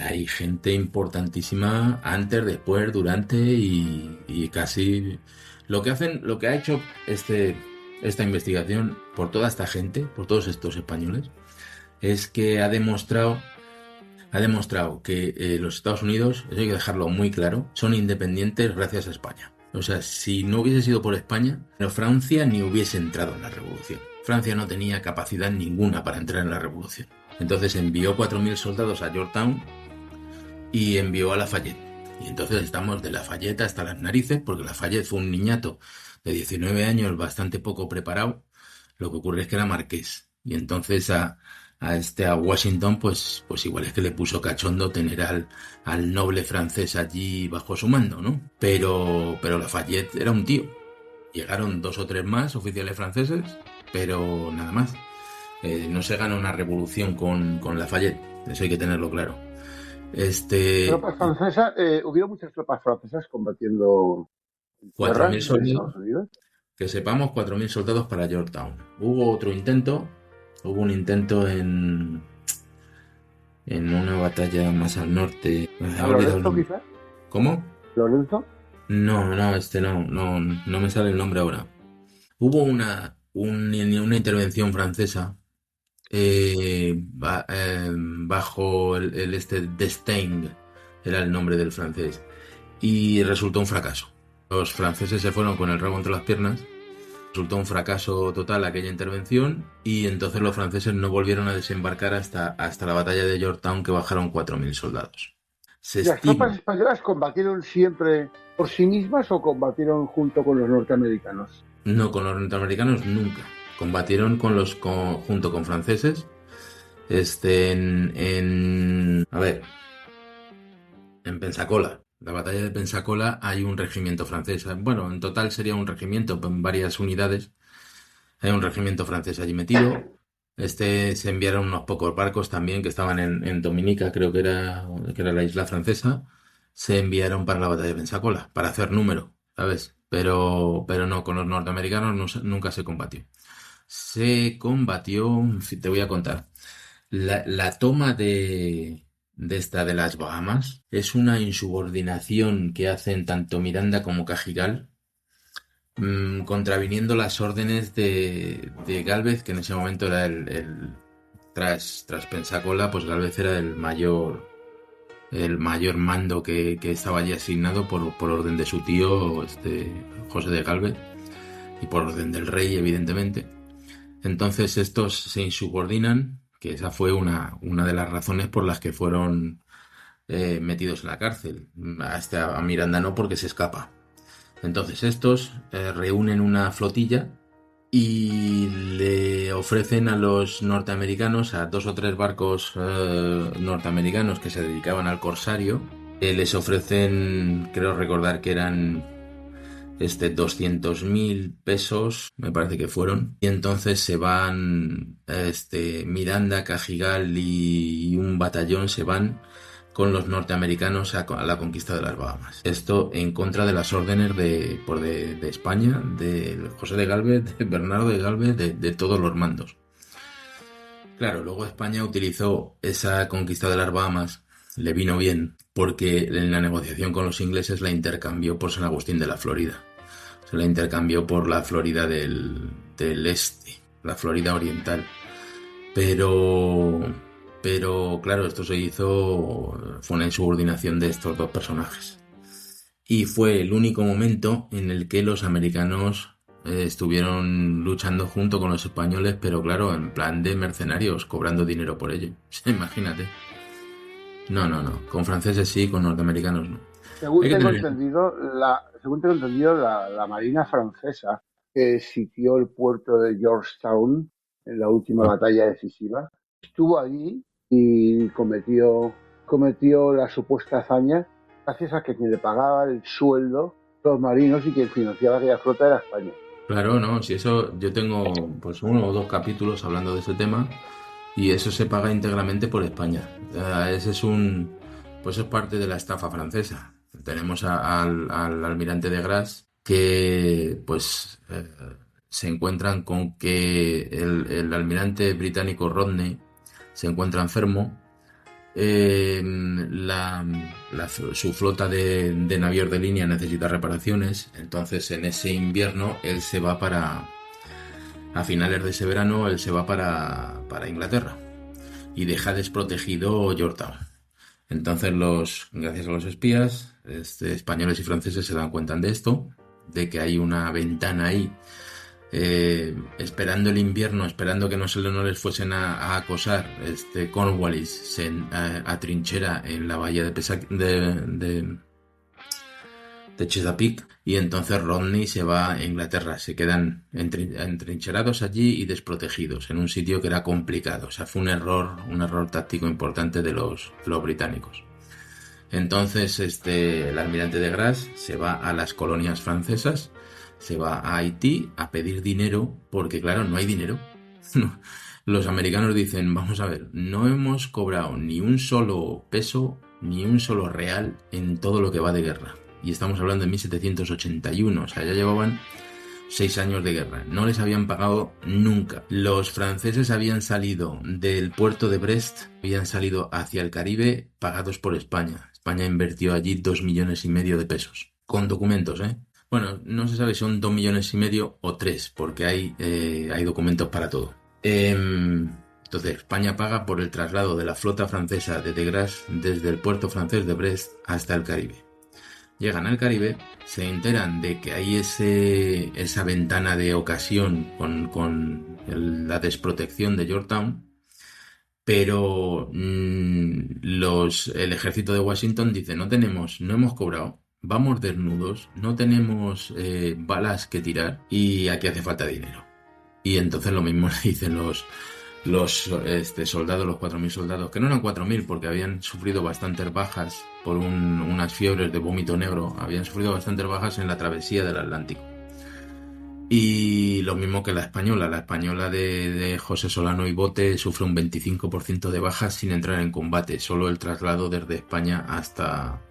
hay gente importantísima antes, después, durante y casi lo que ha hecho esta investigación por toda esta gente, por todos estos españoles, es que ha demostrado que los Estados Unidos, eso hay que dejarlo muy claro, son independientes gracias a España. O sea, si no hubiese sido por España, Francia ni hubiese entrado en la revolución. Francia no tenía capacidad ninguna para entrar en la revolución. Entonces envió 4.000 soldados a Yorktown y envió a Lafayette. Y entonces estamos de Lafayette hasta las narices, porque Lafayette fue un niñato de 19 años bastante poco preparado. Lo que ocurre es que era marqués. Y entonces a Washington, pues igual es que le puso cachondo tener al noble francés allí bajo su mando, ¿no? Pero Lafayette era un tío. Llegaron 2 o 3 más oficiales franceses, pero nada más. No se gana una revolución con Lafayette, eso hay que tenerlo claro. Tropas francesas, hubieron muchas tropas francesas combatiendo 4.000 soldados. Que sepamos, 4.000 soldados para Yorktown. Hubo un intento en una batalla más al norte. ¿Lorenzo quizás? ¿Cómo? ¿Lorenzo? No me sale el nombre ahora. Hubo una intervención francesa bajo D'Estaing, era el nombre del francés, y resultó un fracaso. Los franceses se fueron con el rabo entre las piernas Resultó un fracaso total aquella intervención y entonces los franceses no volvieron a desembarcar hasta la batalla de Yorktown, que bajaron 4.000 soldados. ¿Las tropas españolas combatieron siempre por sí mismas o combatieron junto con los norteamericanos? No, con los norteamericanos nunca. Combatieron junto con franceses. En Pensacola. La batalla de Pensacola hay un regimiento francés. Bueno, en total sería un regimiento en varias unidades. Hay un regimiento francés allí metido. Se enviaron unos pocos barcos también que estaban en Dominica, creo que era la isla francesa. Se enviaron para la batalla de Pensacola, para hacer número, ¿sabes? Pero no, con los norteamericanos nunca se combatió. Se combatió, te voy a contar. La toma de las Bahamas es una insubordinación que hacen tanto Miranda como Cajigal, contraviniendo las órdenes de Gálvez, que en ese momento era tras Pensacola, pues Gálvez era el mayor mando que estaba allí asignado por orden de su tío, José de Gálvez, y por orden del rey, evidentemente. Entonces estos se insubordinan, que esa fue una de las razones por las que fueron metidos en la cárcel. Hasta a Miranda no, porque se escapa. Entonces estos reúnen una flotilla y le ofrecen a los norteamericanos, a 2 o 3 barcos norteamericanos que se dedicaban al corsario, les ofrecen, creo recordar que eran 200.000 pesos, me parece que fueron, y entonces se van Miranda, Cajigal y un batallón se van con los norteamericanos a la conquista de las Bahamas. Esto en contra de las órdenes de España, de José de Gálvez, de Bernardo de Gálvez, de todos los mandos. Claro, luego España utilizó esa conquista de las Bahamas, le vino bien, porque en la negociación con los ingleses la intercambió por San Agustín de la Florida. Se la intercambió por la Florida del este, la Florida oriental. Pero claro, esto fue una insubordinación de estos dos personajes. Y fue el único momento en el que los americanos estuvieron luchando junto con los españoles, pero claro, en plan de mercenarios, cobrando dinero por ello. Imagínate. No. Con franceses sí, con norteamericanos no. Según tengo entendido, la Marina francesa que sitió el puerto de Georgetown en la última batalla decisiva, estuvo allí y cometió la supuesta hazaña gracias a que quien le pagaba el sueldo a los marinos y quien financiaba aquella flota era España. Claro, no, si eso yo tengo pues 1 o 2 capítulos hablando de ese tema y eso se paga íntegramente por España. Ese es parte de la estafa francesa. Tenemos al almirante de Grasse que se encuentran con que el almirante británico Rodney se encuentra enfermo. Su flota de navíos de línea necesita reparaciones, entonces en ese invierno él se va a finales de ese verano él se va para Inglaterra y deja desprotegido Yorktown. Entonces gracias a los espías españoles y franceses se dan cuenta de esto, de que hay una ventana ahí, esperando el invierno, esperando que no les fuesen a acosar. Cornwallis se atrinchera en la bahía de Chesapeake y entonces Rodney se va a Inglaterra. Se quedan entrincherados allí y desprotegidos en un sitio que era complicado. O sea, fue un error táctico importante de los británicos. Entonces el almirante de Grasse se va a las colonias francesas, se va a Haití a pedir dinero, porque claro, no hay dinero. Los americanos dicen, vamos a ver, no hemos cobrado ni un solo peso, ni un solo real en todo lo que va de guerra. Y estamos hablando de 1781, o sea, ya llevaban 6 años de guerra. No les habían pagado nunca. Los franceses habían salido del puerto de Brest, habían salido hacia el Caribe pagados por España. España invirtió allí 2,5 millones de pesos. Con documentos, ¿eh? Bueno, no se sabe si son 2,5 millones o 3, porque hay documentos para todo. Entonces, España paga por el traslado de la flota francesa de Grasse desde el puerto francés de Brest hasta el Caribe. llegan al Caribe, se enteran de que hay esa ventana de ocasión con la desprotección de Yorktown, pero el ejército de Washington dice, no hemos cobrado, vamos desnudos, no tenemos balas que tirar y aquí hace falta dinero. Y entonces lo mismo le dicen los soldados, los 4.000 soldados, que no eran 4.000 porque habían sufrido bastantes bajas por unas fiebres de vómito negro, habían sufrido bastantes bajas en la travesía del Atlántico. Y lo mismo que la española de José Solano y Bote sufre un 25% de bajas sin entrar en combate, solo el traslado desde España hasta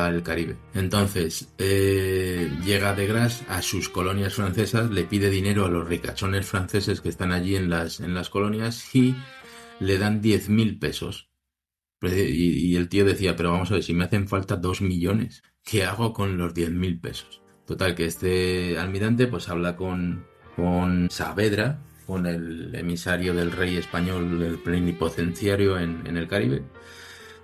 el Caribe. Entonces llega de Grasse a sus colonias francesas, le pide dinero a los ricachones franceses que están allí en las colonias y le dan 10.000 pesos. Y el tío decía, pero vamos a ver, si me hacen falta 2 millones, ¿qué hago con los 10.000 pesos? Total, que este almirante pues habla con Saavedra, con el emisario del rey español, el plenipotenciario en el Caribe.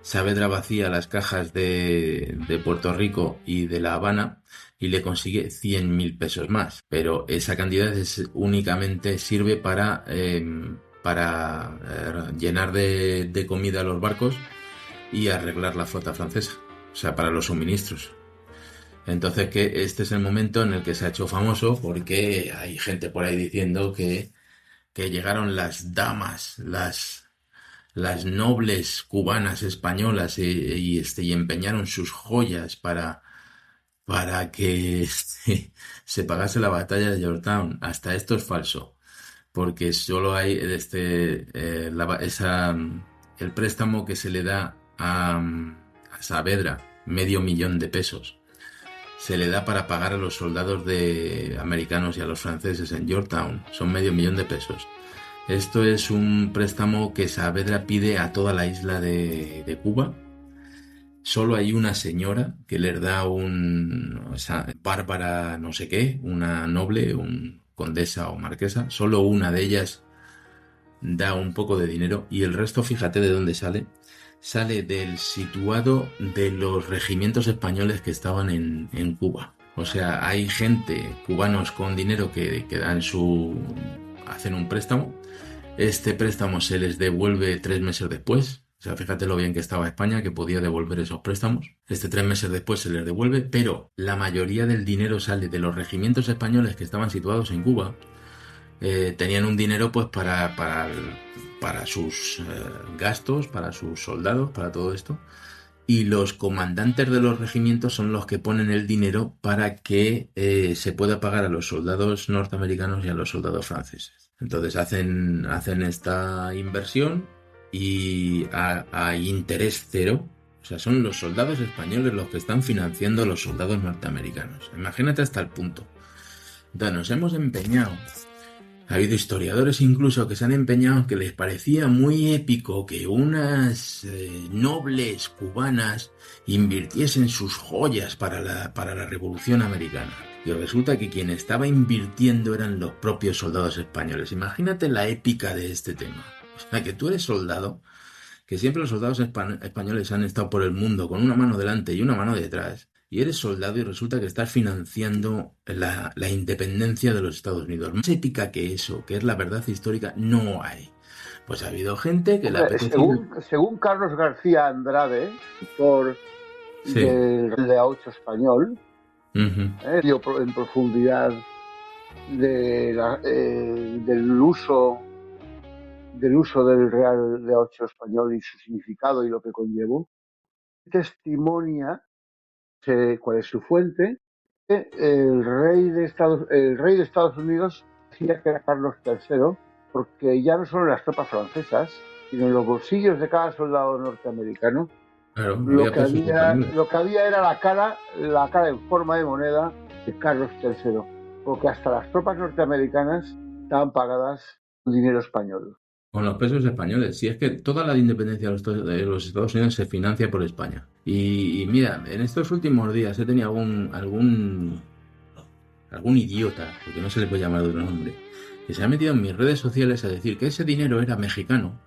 Saavedra vacía las cajas de Puerto Rico y de La Habana y le consigue 100.000 pesos más. Pero esa cantidad únicamente sirve para llenar de comida a los barcos y arreglar la flota francesa, o sea, para los suministros. Entonces, que este es el momento en el que se ha hecho famoso, porque hay gente por ahí diciendo que llegaron las damas, las nobles cubanas españolas y empeñaron sus joyas para que se pagase la batalla de Yorktown. Hasta esto es falso, porque solo hay el préstamo que se le da a Saavedra, 500.000 de pesos. Se le da para pagar a los soldados americanos y a los franceses en Yorktown. Son 500.000 de pesos. Esto es un préstamo que Saavedra pide a toda la isla de Cuba. Solo hay una señora que les da Bárbara no sé qué, una noble, un condesa o marquesa. Solo una de ellas da un poco de dinero y el resto, fíjate de dónde sale. Sale del situado de los regimientos españoles que estaban en Cuba. O sea, hay gente, cubanos con dinero que hacen un préstamo. Este préstamo se les devuelve 3 meses después. O sea, fíjate lo bien que estaba España, que podía devolver esos préstamos. 3 meses después se les devuelve, pero la mayoría del dinero sale de los regimientos españoles que estaban situados en Cuba. Tenían un dinero pues para sus gastos, para sus soldados, para todo esto. Y los comandantes de los regimientos son los que ponen el dinero para que se pueda pagar a los soldados norteamericanos y a los soldados franceses. Entonces hacen esta inversión y a interés cero. O sea, son los soldados españoles los que están financiando a los soldados norteamericanos. Imagínate hasta el punto. Entonces nos hemos empeñado. Ha habido historiadores incluso que se han empeñado, que les parecía muy épico que unas nobles cubanas invirtiesen sus joyas para la Revolución Americana. Y resulta que quien estaba invirtiendo eran los propios soldados españoles. Imagínate la épica de este tema. O sea, que tú eres soldado, que siempre los soldados españoles han estado por el mundo con una mano delante y una mano detrás. Y eres soldado y resulta que estás financiando la independencia de los Estados Unidos. Más épica que eso, que es la verdad histórica, no hay. Pues ha habido gente que la según Carlos García Andrade, autor del de A8 español, en profundidad del uso del Real de A8 español y su significado y lo que conllevó, testimonia cuál es su fuente. El rey de Estados Unidos decía que era Carlos III, porque ya no solo en las tropas francesas, sino en los bolsillos de cada soldado norteamericano, claro, lo que había era la cara en forma de moneda de Carlos III, porque hasta las tropas norteamericanas estaban pagadas con dinero español. Con los pesos españoles. Si es que toda la independencia de los Estados Unidos se financia por España. Y mira, en estos últimos días he tenido algún idiota, porque no se le puede llamar de otro nombre, que se ha metido en mis redes sociales a decir que ese dinero era mexicano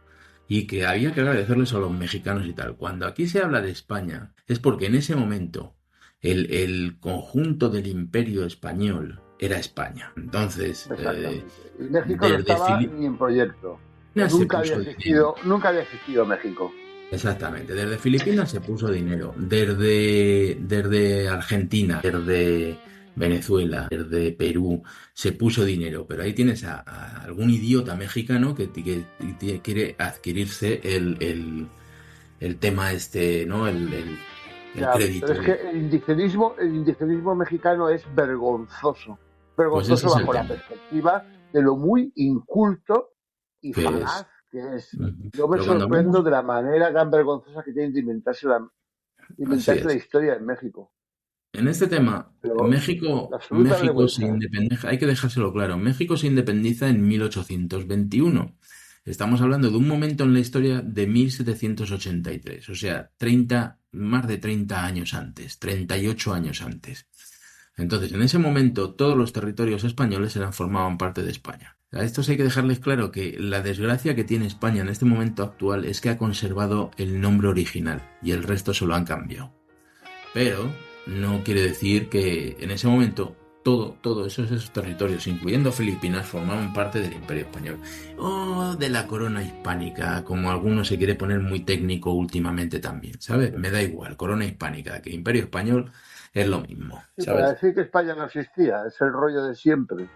y que había que agradecerles a los mexicanos y tal. Cuando aquí se habla de España es porque en ese momento el conjunto del imperio español era España. Entonces, Exactamente. Y México no desde estaba Filipinas ni en proyecto. se Nunca puso dinero. nunca había existido México. Exactamente, desde Filipinas se puso dinero, desde Argentina, desde Venezuela, desde Perú, se puso dinero, pero ahí tienes a algún idiota mexicano que quiere adquirirse el tema este, ¿no? El Ya, pero crédito. es que el indigenismo mexicano es vergonzoso. Pues ese Vergonzoso es el bajo la tema, perspectiva de lo muy inculto y que es. falaz que es. Ujú. Yo me Pero cuando sorprendo hablamos, de la manera tan vergonzosa que tienen de así inventarse la es. historia en México. En este tema, Pero la México, absoluta México se vergüenza. independiza, hay que dejárselo claro, México se independiza en 1821. Estamos hablando de un momento en la historia de 1783, o sea, más de 30 años antes, 38 años antes. Entonces, en ese momento, todos los territorios españoles formaban parte de España. A estos hay que dejarles claro que la desgracia que tiene España en este momento actual es que ha conservado el nombre original y el resto se lo han cambiado. Pero no quiere decir que en ese momento todos esos territorios, incluyendo Filipinas, formaban parte del Imperio Español o de la corona hispánica, como alguno se quiere poner muy técnico últimamente también, ¿sabes? Me da igual, corona hispánica, que Imperio Español es lo mismo, Sí, para ¿sabes? decir que España no existía, es el rollo de siempre.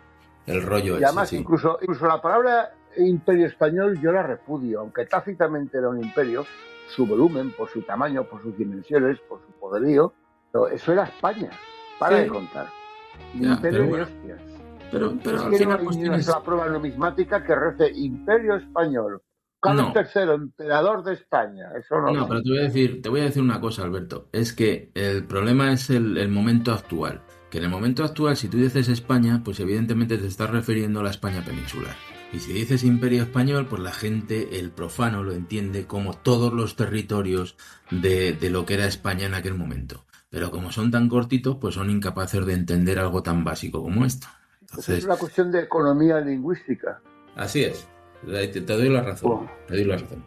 El rollo Y ese, además, sí. incluso la palabra imperio español yo la repudio, aunque tácitamente era un imperio, su volumen, por su tamaño, por sus dimensiones, por su poderío, pero eso era España, para de Sí, contar. Ni ya, pero imperio ni bueno, hostias. pero Es al que no final hay pues ni una tienes... sola prueba numismática que rece imperio español. Carlos No, III, emperador de España. Eso no no, pero existe. te voy a decir una cosa, Alberto. Es que el problema es el momento actual. Que en el momento actual, si tú dices España, pues evidentemente te estás refiriendo a la España peninsular. Y si dices Imperio Español, pues la gente, el profano, lo entiende como todos los territorios de lo que era España en aquel momento. Pero como son tan cortitos, pues son incapaces de entender algo tan básico como esto. Eso es Entonces, una cuestión de economía lingüística. así es. Te doy la razón. Oh, Te doy la razón.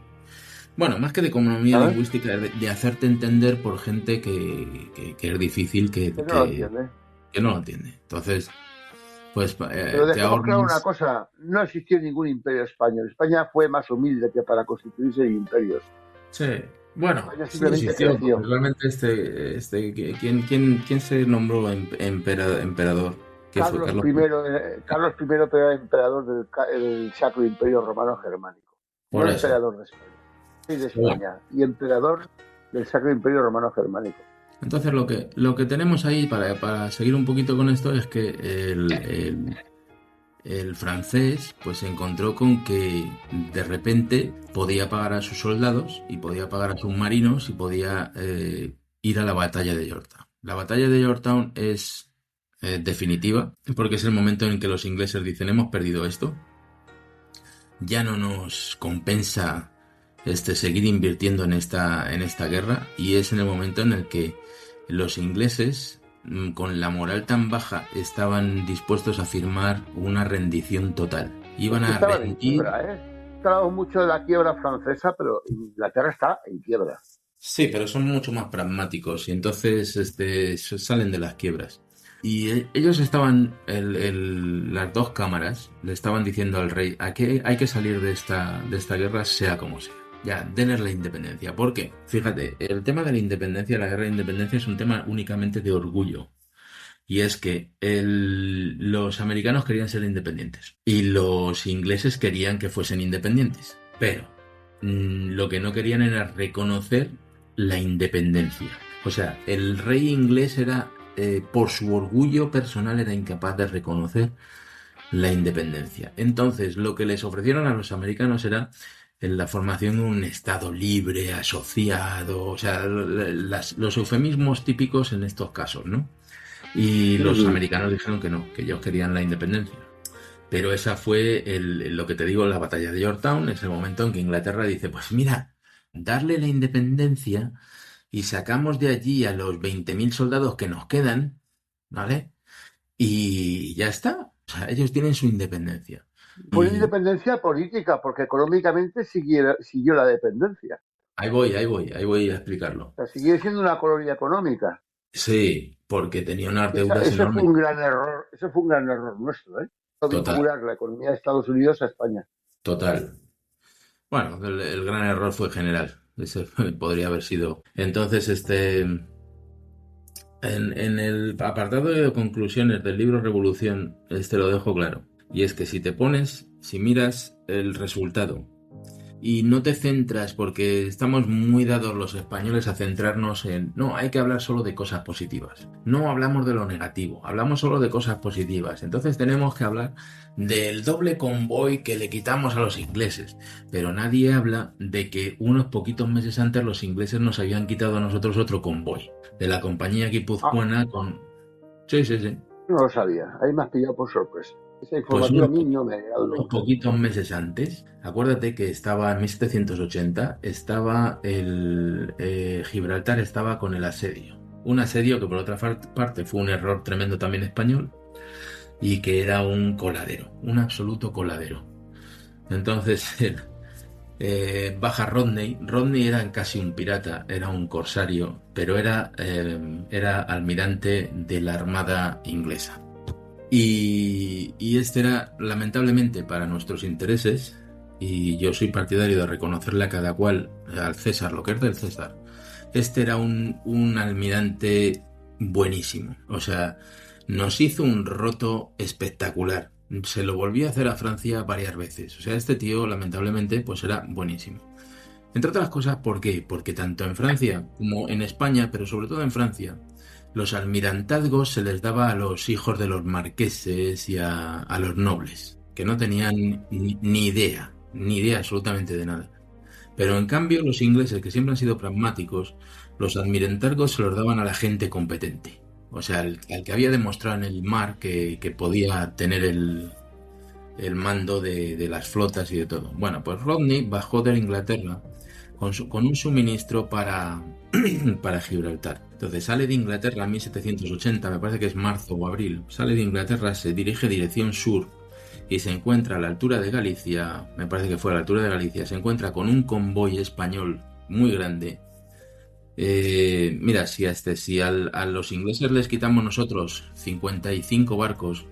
Bueno, más que de economía ¿sabes? lingüística, de hacerte entender por gente que es difícil Que no lo entiende. que no lo entiende. Entonces, pues Pero te dejemos claro una ahorras. cosa, no existió ningún imperio español. España fue más humilde que para constituirse en imperios. Sí, bueno, España sí simplemente existió, porque creció. realmente ¿quién se nombró emperador? ¿Qué fue? Carlos Carlos I, I. Carlos I era emperador del Sacro Imperio Romano Germánico, no Por eso. emperador de España. Rey de Bueno, España y emperador del Sacro Imperio Romano Germánico. entonces lo que tenemos ahí para seguir un poquito con esto es que el francés pues se encontró con que de repente podía pagar a sus soldados y podía pagar a sus marinos y podía ir a la batalla de Yorktown. La batalla de Yorktown es definitiva porque es el momento en que los ingleses dicen hemos perdido esto, ya no nos compensa seguir invirtiendo en esta guerra y es en el momento en el que los ingleses con la moral tan baja estaban dispuestos a firmar una rendición total. Es Iban que a estaban en rendir. quiebra, ¿eh? Hablamos mucho de la quiebra francesa, pero Inglaterra está en quiebra. Sí, pero son mucho más pragmáticos y entonces salen de las quiebras. Y ellos estaban, las dos cámaras le estaban diciendo al rey a que hay que salir de esta guerra sea como sea. Ya, denles la independencia. ¿Por qué? Fíjate, el tema de la independencia, la guerra de independencia es un tema únicamente de orgullo. Y es que los americanos querían ser independientes y los ingleses querían que fuesen independientes. Pero lo que no querían era reconocer la independencia. O sea, el rey inglés por su orgullo personal, era incapaz de reconocer la independencia. Entonces, lo que les ofrecieron a los americanos era en la formación de un estado libre, asociado, o sea, los eufemismos típicos en estos casos, ¿no? Y los Uh-huh. americanos dijeron que no, que ellos querían la independencia. Pero esa fue lo que te digo, la batalla de Yorktown, es el momento en que Inglaterra dice, pues mira, darle la independencia y sacamos de allí a los 20.000 soldados que nos quedan, ¿vale? Y ya está. O sea, ellos tienen su independencia. Fue Y independencia política, porque económicamente siguió la dependencia. ahí voy a explicarlo. O sea, sigue siendo una colonia económica. Sí, porque tenía unas deudas Ese fue enormes. un gran error, ese fue un gran error nuestro, ¿eh? Total, Vincular la economía de Estados Unidos a España. total. Bueno, el gran error fue general. Ese podría haber sido. Entonces, en el apartado de conclusiones del libro Revolución, lo dejo claro. Y es que si miras el resultado y no te centras, porque estamos muy dados los españoles a centrarnos en, no, hay que hablar solo de cosas positivas. No hablamos de lo negativo, hablamos solo de cosas positivas. Entonces tenemos que hablar del doble convoy que le quitamos a los ingleses. Pero nadie habla de que unos poquitos meses antes los ingleses nos habían quitado a nosotros otro convoy, de la compañía Ah, guipuzcoana con... Sí, sí, sí. no lo sabía, ahí me has pillado por sorpresa. Esa Pues información a mí no me ha llegado unos nunca. poquitos meses antes, acuérdate que estaba en 1780, estaba Gibraltar estaba con el asedio. Un asedio que por otra parte fue un error tremendo también español y que era un coladero, un absoluto coladero. Entonces baja Rodney. Rodney era casi un pirata, era un corsario, pero era almirante de la Armada inglesa. Y este era, lamentablemente, para nuestros intereses, y yo soy partidario de reconocerle a cada cual, al César, lo que es del César. Este era un almirante buenísimo. O sea, nos hizo un roto espectacular. Se lo volvió a hacer a Francia varias veces. O sea, este tío, lamentablemente, pues era buenísimo. Entre otras cosas, ¿por qué? Porque tanto en Francia como en España, pero sobre todo en Francia, los almirantazgos se les daba a los hijos de los marqueses y a los nobles, que no tenían ni idea absolutamente de nada. Pero en cambio los ingleses, que siempre han sido pragmáticos, los almirantazgos se los daban a la gente competente. O sea, al que había demostrado en el mar que podía tener el mando de las flotas y de todo. Bueno, pues Rodney bajó de Inglaterra con un suministro para Gibraltar. Entonces sale de Inglaterra en 1780, me parece que es marzo o abril, sale de Inglaterra, se dirige dirección sur y se encuentra a la altura de Galicia, me parece que fue a la altura de Galicia, se encuentra con un convoy español muy grande. Mira, si a los ingleses les quitamos nosotros 55 barcos,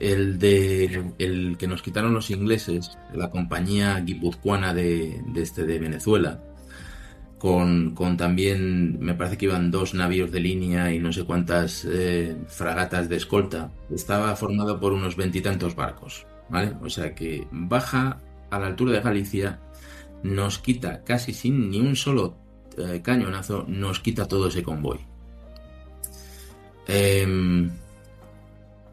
el que nos quitaron los ingleses, la compañía guipuzcoana de Venezuela, con también, me parece que iban 2 navíos de línea y no sé cuántas fragatas de escolta, estaba formado por unos 20 y tantos barcos, ¿vale? O sea que baja a la altura de Galicia, nos quita casi sin ni un solo cañonazo, nos quita todo ese convoy.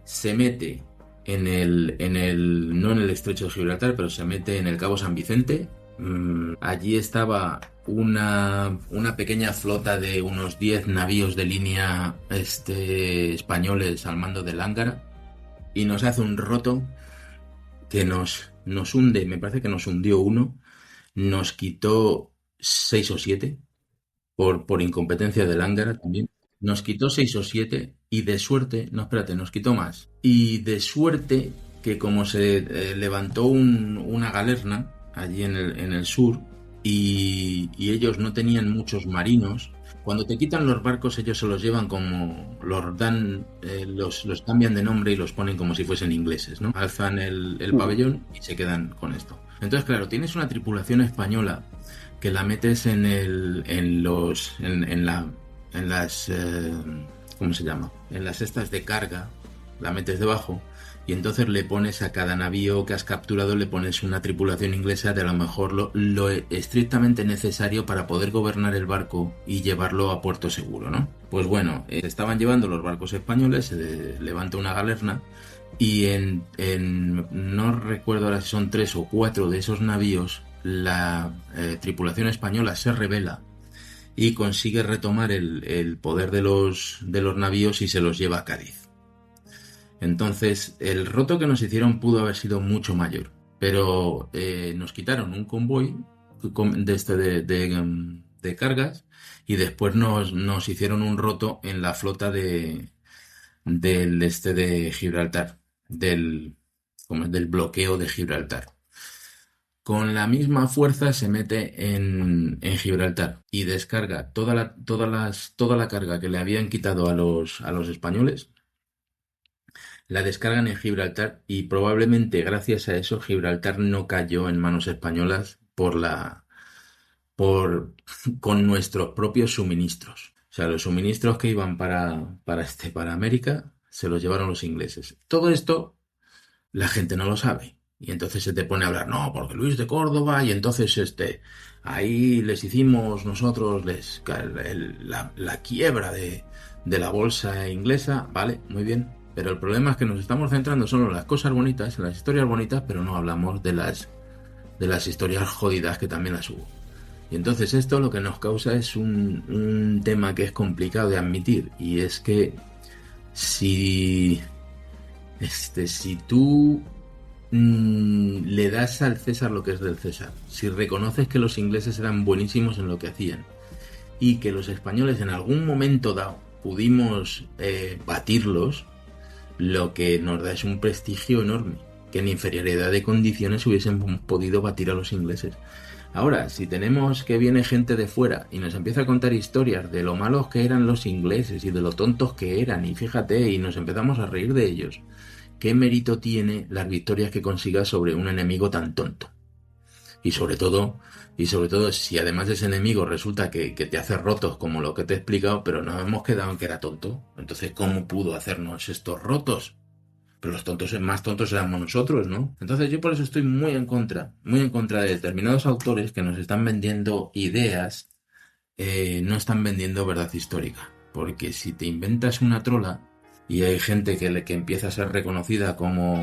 Se mete no en el estrecho de Gibraltar, pero se mete en el Cabo San Vicente. Allí estaba una pequeña flota de unos 10 navíos de línea españoles al mando del Lángara y nos hace un roto que nos hunde, me parece que nos hundió uno, nos quitó 6 o 7 por incompetencia del Lángara también. Nos quitó 6 o 7 y de suerte, no, espérate, nos quitó más. Y de suerte que como se levantó una galerna allí en el sur y ellos no tenían muchos marinos, cuando te quitan los barcos ellos se los llevan como, los dan, los cambian de nombre y los ponen como si fuesen ingleses, ¿no? Alzan el pabellón y se quedan con esto. Entonces, claro, tienes una tripulación española que la metes en las ¿cómo se llama? En las cestas de carga, la metes debajo y entonces le pones a cada navío que has capturado, le pones una tripulación inglesa de a lo mejor lo estrictamente necesario para poder gobernar el barco y llevarlo a puerto seguro, ¿no? Pues bueno, estaban llevando los barcos españoles, se levanta una galerna y no recuerdo ahora si son 3 o 4 de esos navíos, la tripulación española se rebela y consigue retomar el poder de los navíos y se los lleva a Cádiz. Entonces, el roto que nos hicieron pudo haber sido mucho mayor, pero nos quitaron un convoy de cargas y después nos hicieron un roto en la flota de Gibraltar, del bloqueo de Gibraltar. con la misma fuerza se mete en Gibraltar y descarga toda la carga que le habían quitado a los españoles, la descargan en Gibraltar y probablemente gracias a eso Gibraltar no cayó en manos españolas por, con nuestros propios suministros. O sea, los suministros que iban para América se los llevaron los ingleses. Todo esto la gente no lo sabe. Y entonces se te pone a hablar, no, porque Luis de Córdoba, y entonces ahí les hicimos nosotros la quiebra de la bolsa inglesa, vale, muy bien. Pero el problema es que nos estamos centrando solo en las cosas bonitas, en las historias bonitas, pero no hablamos de las historias jodidas que también las hubo. Y entonces esto lo que nos causa es un tema que es complicado de admitir, y es que si tú le das al César lo que es del César, si reconoces que los ingleses eran buenísimos en lo que hacían y que los españoles en algún momento dado pudimos batirlos, lo que nos da es un prestigio enorme, que en inferioridad de condiciones hubiesen podido batir a los ingleses. Ahora, si tenemos que viene gente de fuera y nos empieza a contar historias de lo malos que eran los ingleses y de lo tontos que eran, y fíjate, y nos empezamos a reír de ellos, ¿qué mérito tiene las victorias que consigas sobre un enemigo tan tonto? Y sobre todo, si además de ese enemigo resulta que te hace rotos como lo que te he explicado, pero nos hemos quedado en que era tonto, entonces ¿cómo pudo hacernos estos rotos? Pero los tontos, más tontos éramos nosotros, ¿no? Entonces yo por eso estoy muy en contra de determinados autores que nos están vendiendo ideas, no están vendiendo verdad histórica. Porque si te inventas una trola, y hay gente que empieza a ser reconocida como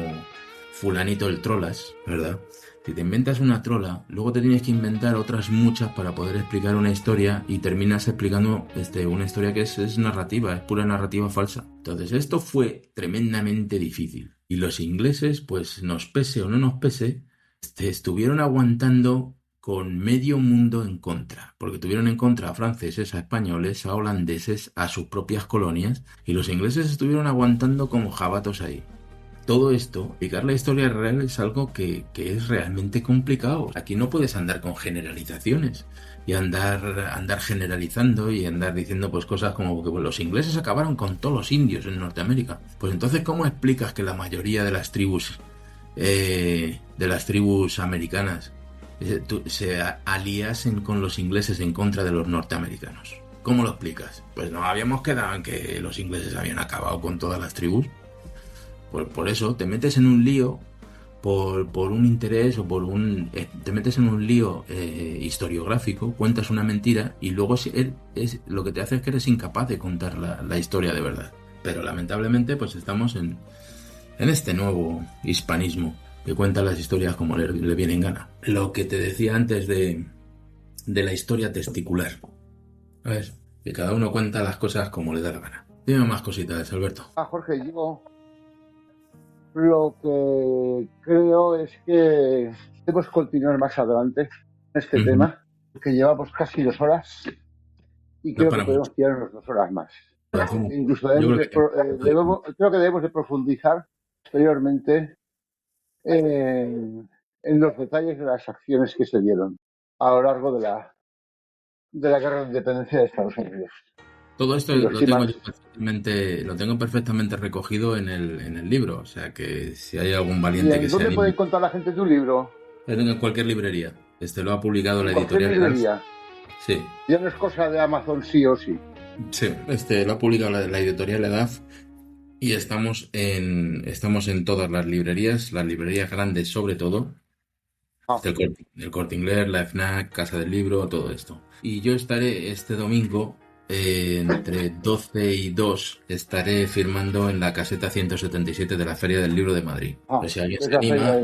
fulanito el trolas, ¿verdad? Si te inventas una trola, luego te tienes que inventar otras muchas para poder explicar una historia y terminas explicando una historia que es narrativa, es pura narrativa falsa. Entonces esto fue tremendamente difícil. Y los ingleses, pues nos pese o no nos pese, estuvieron aguantando con medio mundo en contra, porque tuvieron en contra a franceses, a españoles, a holandeses, a sus propias colonias, y los ingleses estuvieron aguantando como jabatos ahí. Todo esto, explicar la historia real es algo que es realmente complicado. Aquí no puedes andar con generalizaciones y andar generalizando y andar diciendo pues cosas como que pues, los ingleses acabaron con todos los indios en Norteamérica. Pues entonces, ¿cómo explicas que la mayoría de las tribus americanas se aliasen con los ingleses en contra de los norteamericanos? ¿Cómo lo explicas? Pues no habíamos quedado en que los ingleses habían acabado con todas las tribus. Por eso te metes en un lío por un interés o te metes en un lío historiográfico, cuentas una mentira y luego lo que te hace es que eres incapaz de contar la historia de verdad. Pero lamentablemente pues estamos en este nuevo hispanismo que cuenta las historias como le viene en gana. Lo que te decía antes de la historia testicular. ¿Sabes? Que cada uno cuenta las cosas como le da la gana. Dime más cositas, Alberto. Jorge, digo, lo que creo es que debemos continuar más adelante en este tema, que llevamos casi 2 horas y creo que podemos tirarnos 2 horas más. Incluso creo que debemos de profundizar posteriormente en los detalles de las acciones que se dieron a lo largo de la guerra de independencia de Estados Unidos. Todo esto lo tengo perfectamente recogido en el libro, o sea que si hay algún valiente que sea... ¿Dónde puede encontrar la gente tu libro? En cualquier librería. Lo ha publicado la editorial. ¿Librería? Sí. Ya no es cosa de Amazon sí o sí. Sí, lo ha publicado la editorial EDAF y estamos en todas las librerías grandes sobre todo. El Corte Inglés, la FNAC, Casa del Libro, todo esto. Y yo estaré este domingo, entre 12 y 2, estaré firmando en la caseta 177 de la Feria del Libro de Madrid. Pues si alguien se anima,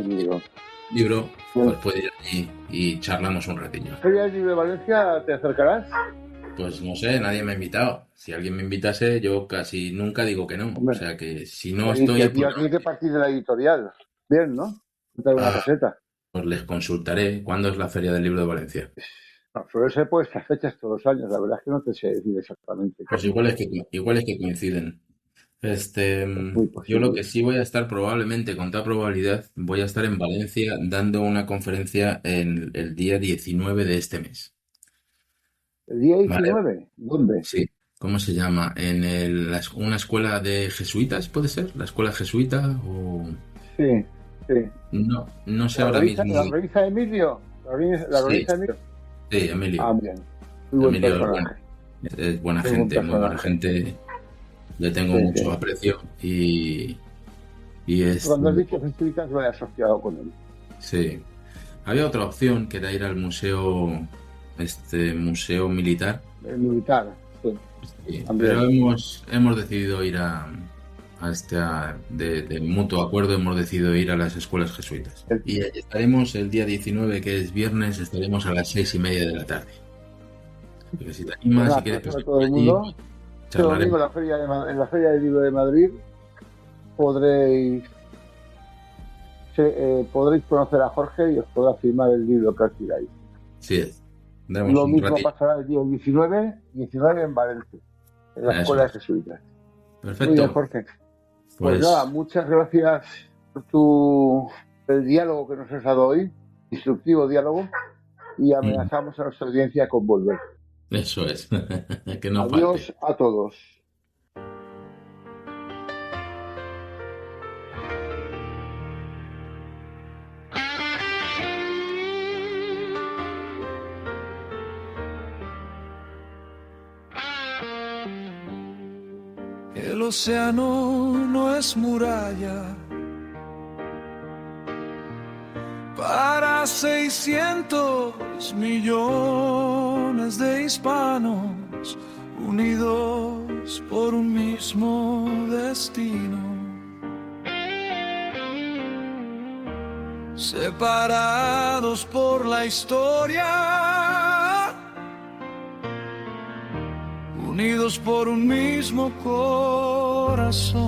pues puede ir allí y charlamos un ratillo. ¿Feria del Libro de Valencia te acercarás? Pues no sé, nadie me ha invitado. Si alguien me invitase, yo casi nunca digo que no. Hombre, o sea que si no estoy... Tiene que partir de la editorial. Bien, ¿no? Una caseta. Pues les consultaré cuándo es la Feria del Libro de Valencia. No, suele ser por estas fechas todos los años. La verdad es que no te sé decir exactamente. Pues igual es que coinciden. Muy Yo lo posible. que sí voy a estar probablemente, con toda probabilidad, voy a estar en Valencia dando una conferencia en el día 19 de este mes. ¿El día ¿Vale? 19? ¿Dónde? Sí. ¿Cómo se llama? Una escuela de jesuitas, ¿puede ser? ¿La escuela jesuita? O... Sí, sí. No, no sé ahora mismo. La organiza Emilio? La Sí, organiza Emilio? sí, Emilio. Ah, bien. Muy buen Emilio personaje. es buena Muy buen gente, muy buena personaje. gente. Le tengo Sí, mucho sí. aprecio y es... Cuando has dicho jesuitas lo he asociado con él. Sí. Había otra opción que era ir al museo militar, El militar, sí, sí, pero también. hemos decidido ir de mutuo acuerdo, hemos decidido ir a las escuelas jesuitas. Y allí estaremos el día 19, que es viernes, estaremos a las 6:30 de la tarde. Así que si te Pues animas, si nada, quieres conocemos a pasar todo por el allí, mundo. pues, Este domingo charlaremos. en la Feria del Libro de Madrid podréis, podréis conocer a Jorge y os podrá firmar el libro que alquiláis. Sí, tendremos Lo un mismo ratillo. pasará el día 19 en Valencia, en la Eso Escuela de es. Jesuitas. Muy bien, Perfecto. Jorge. Pues nada, Pues muchas gracias por el diálogo que nos has dado hoy, instructivo diálogo, y amenazamos a nuestra audiencia con volver. eso es. Que no Adiós falte. a todos. El océano no es muralla para 600 millones de hispanos unidos por un mismo destino, separados por la historia, unidos por un mismo corazón.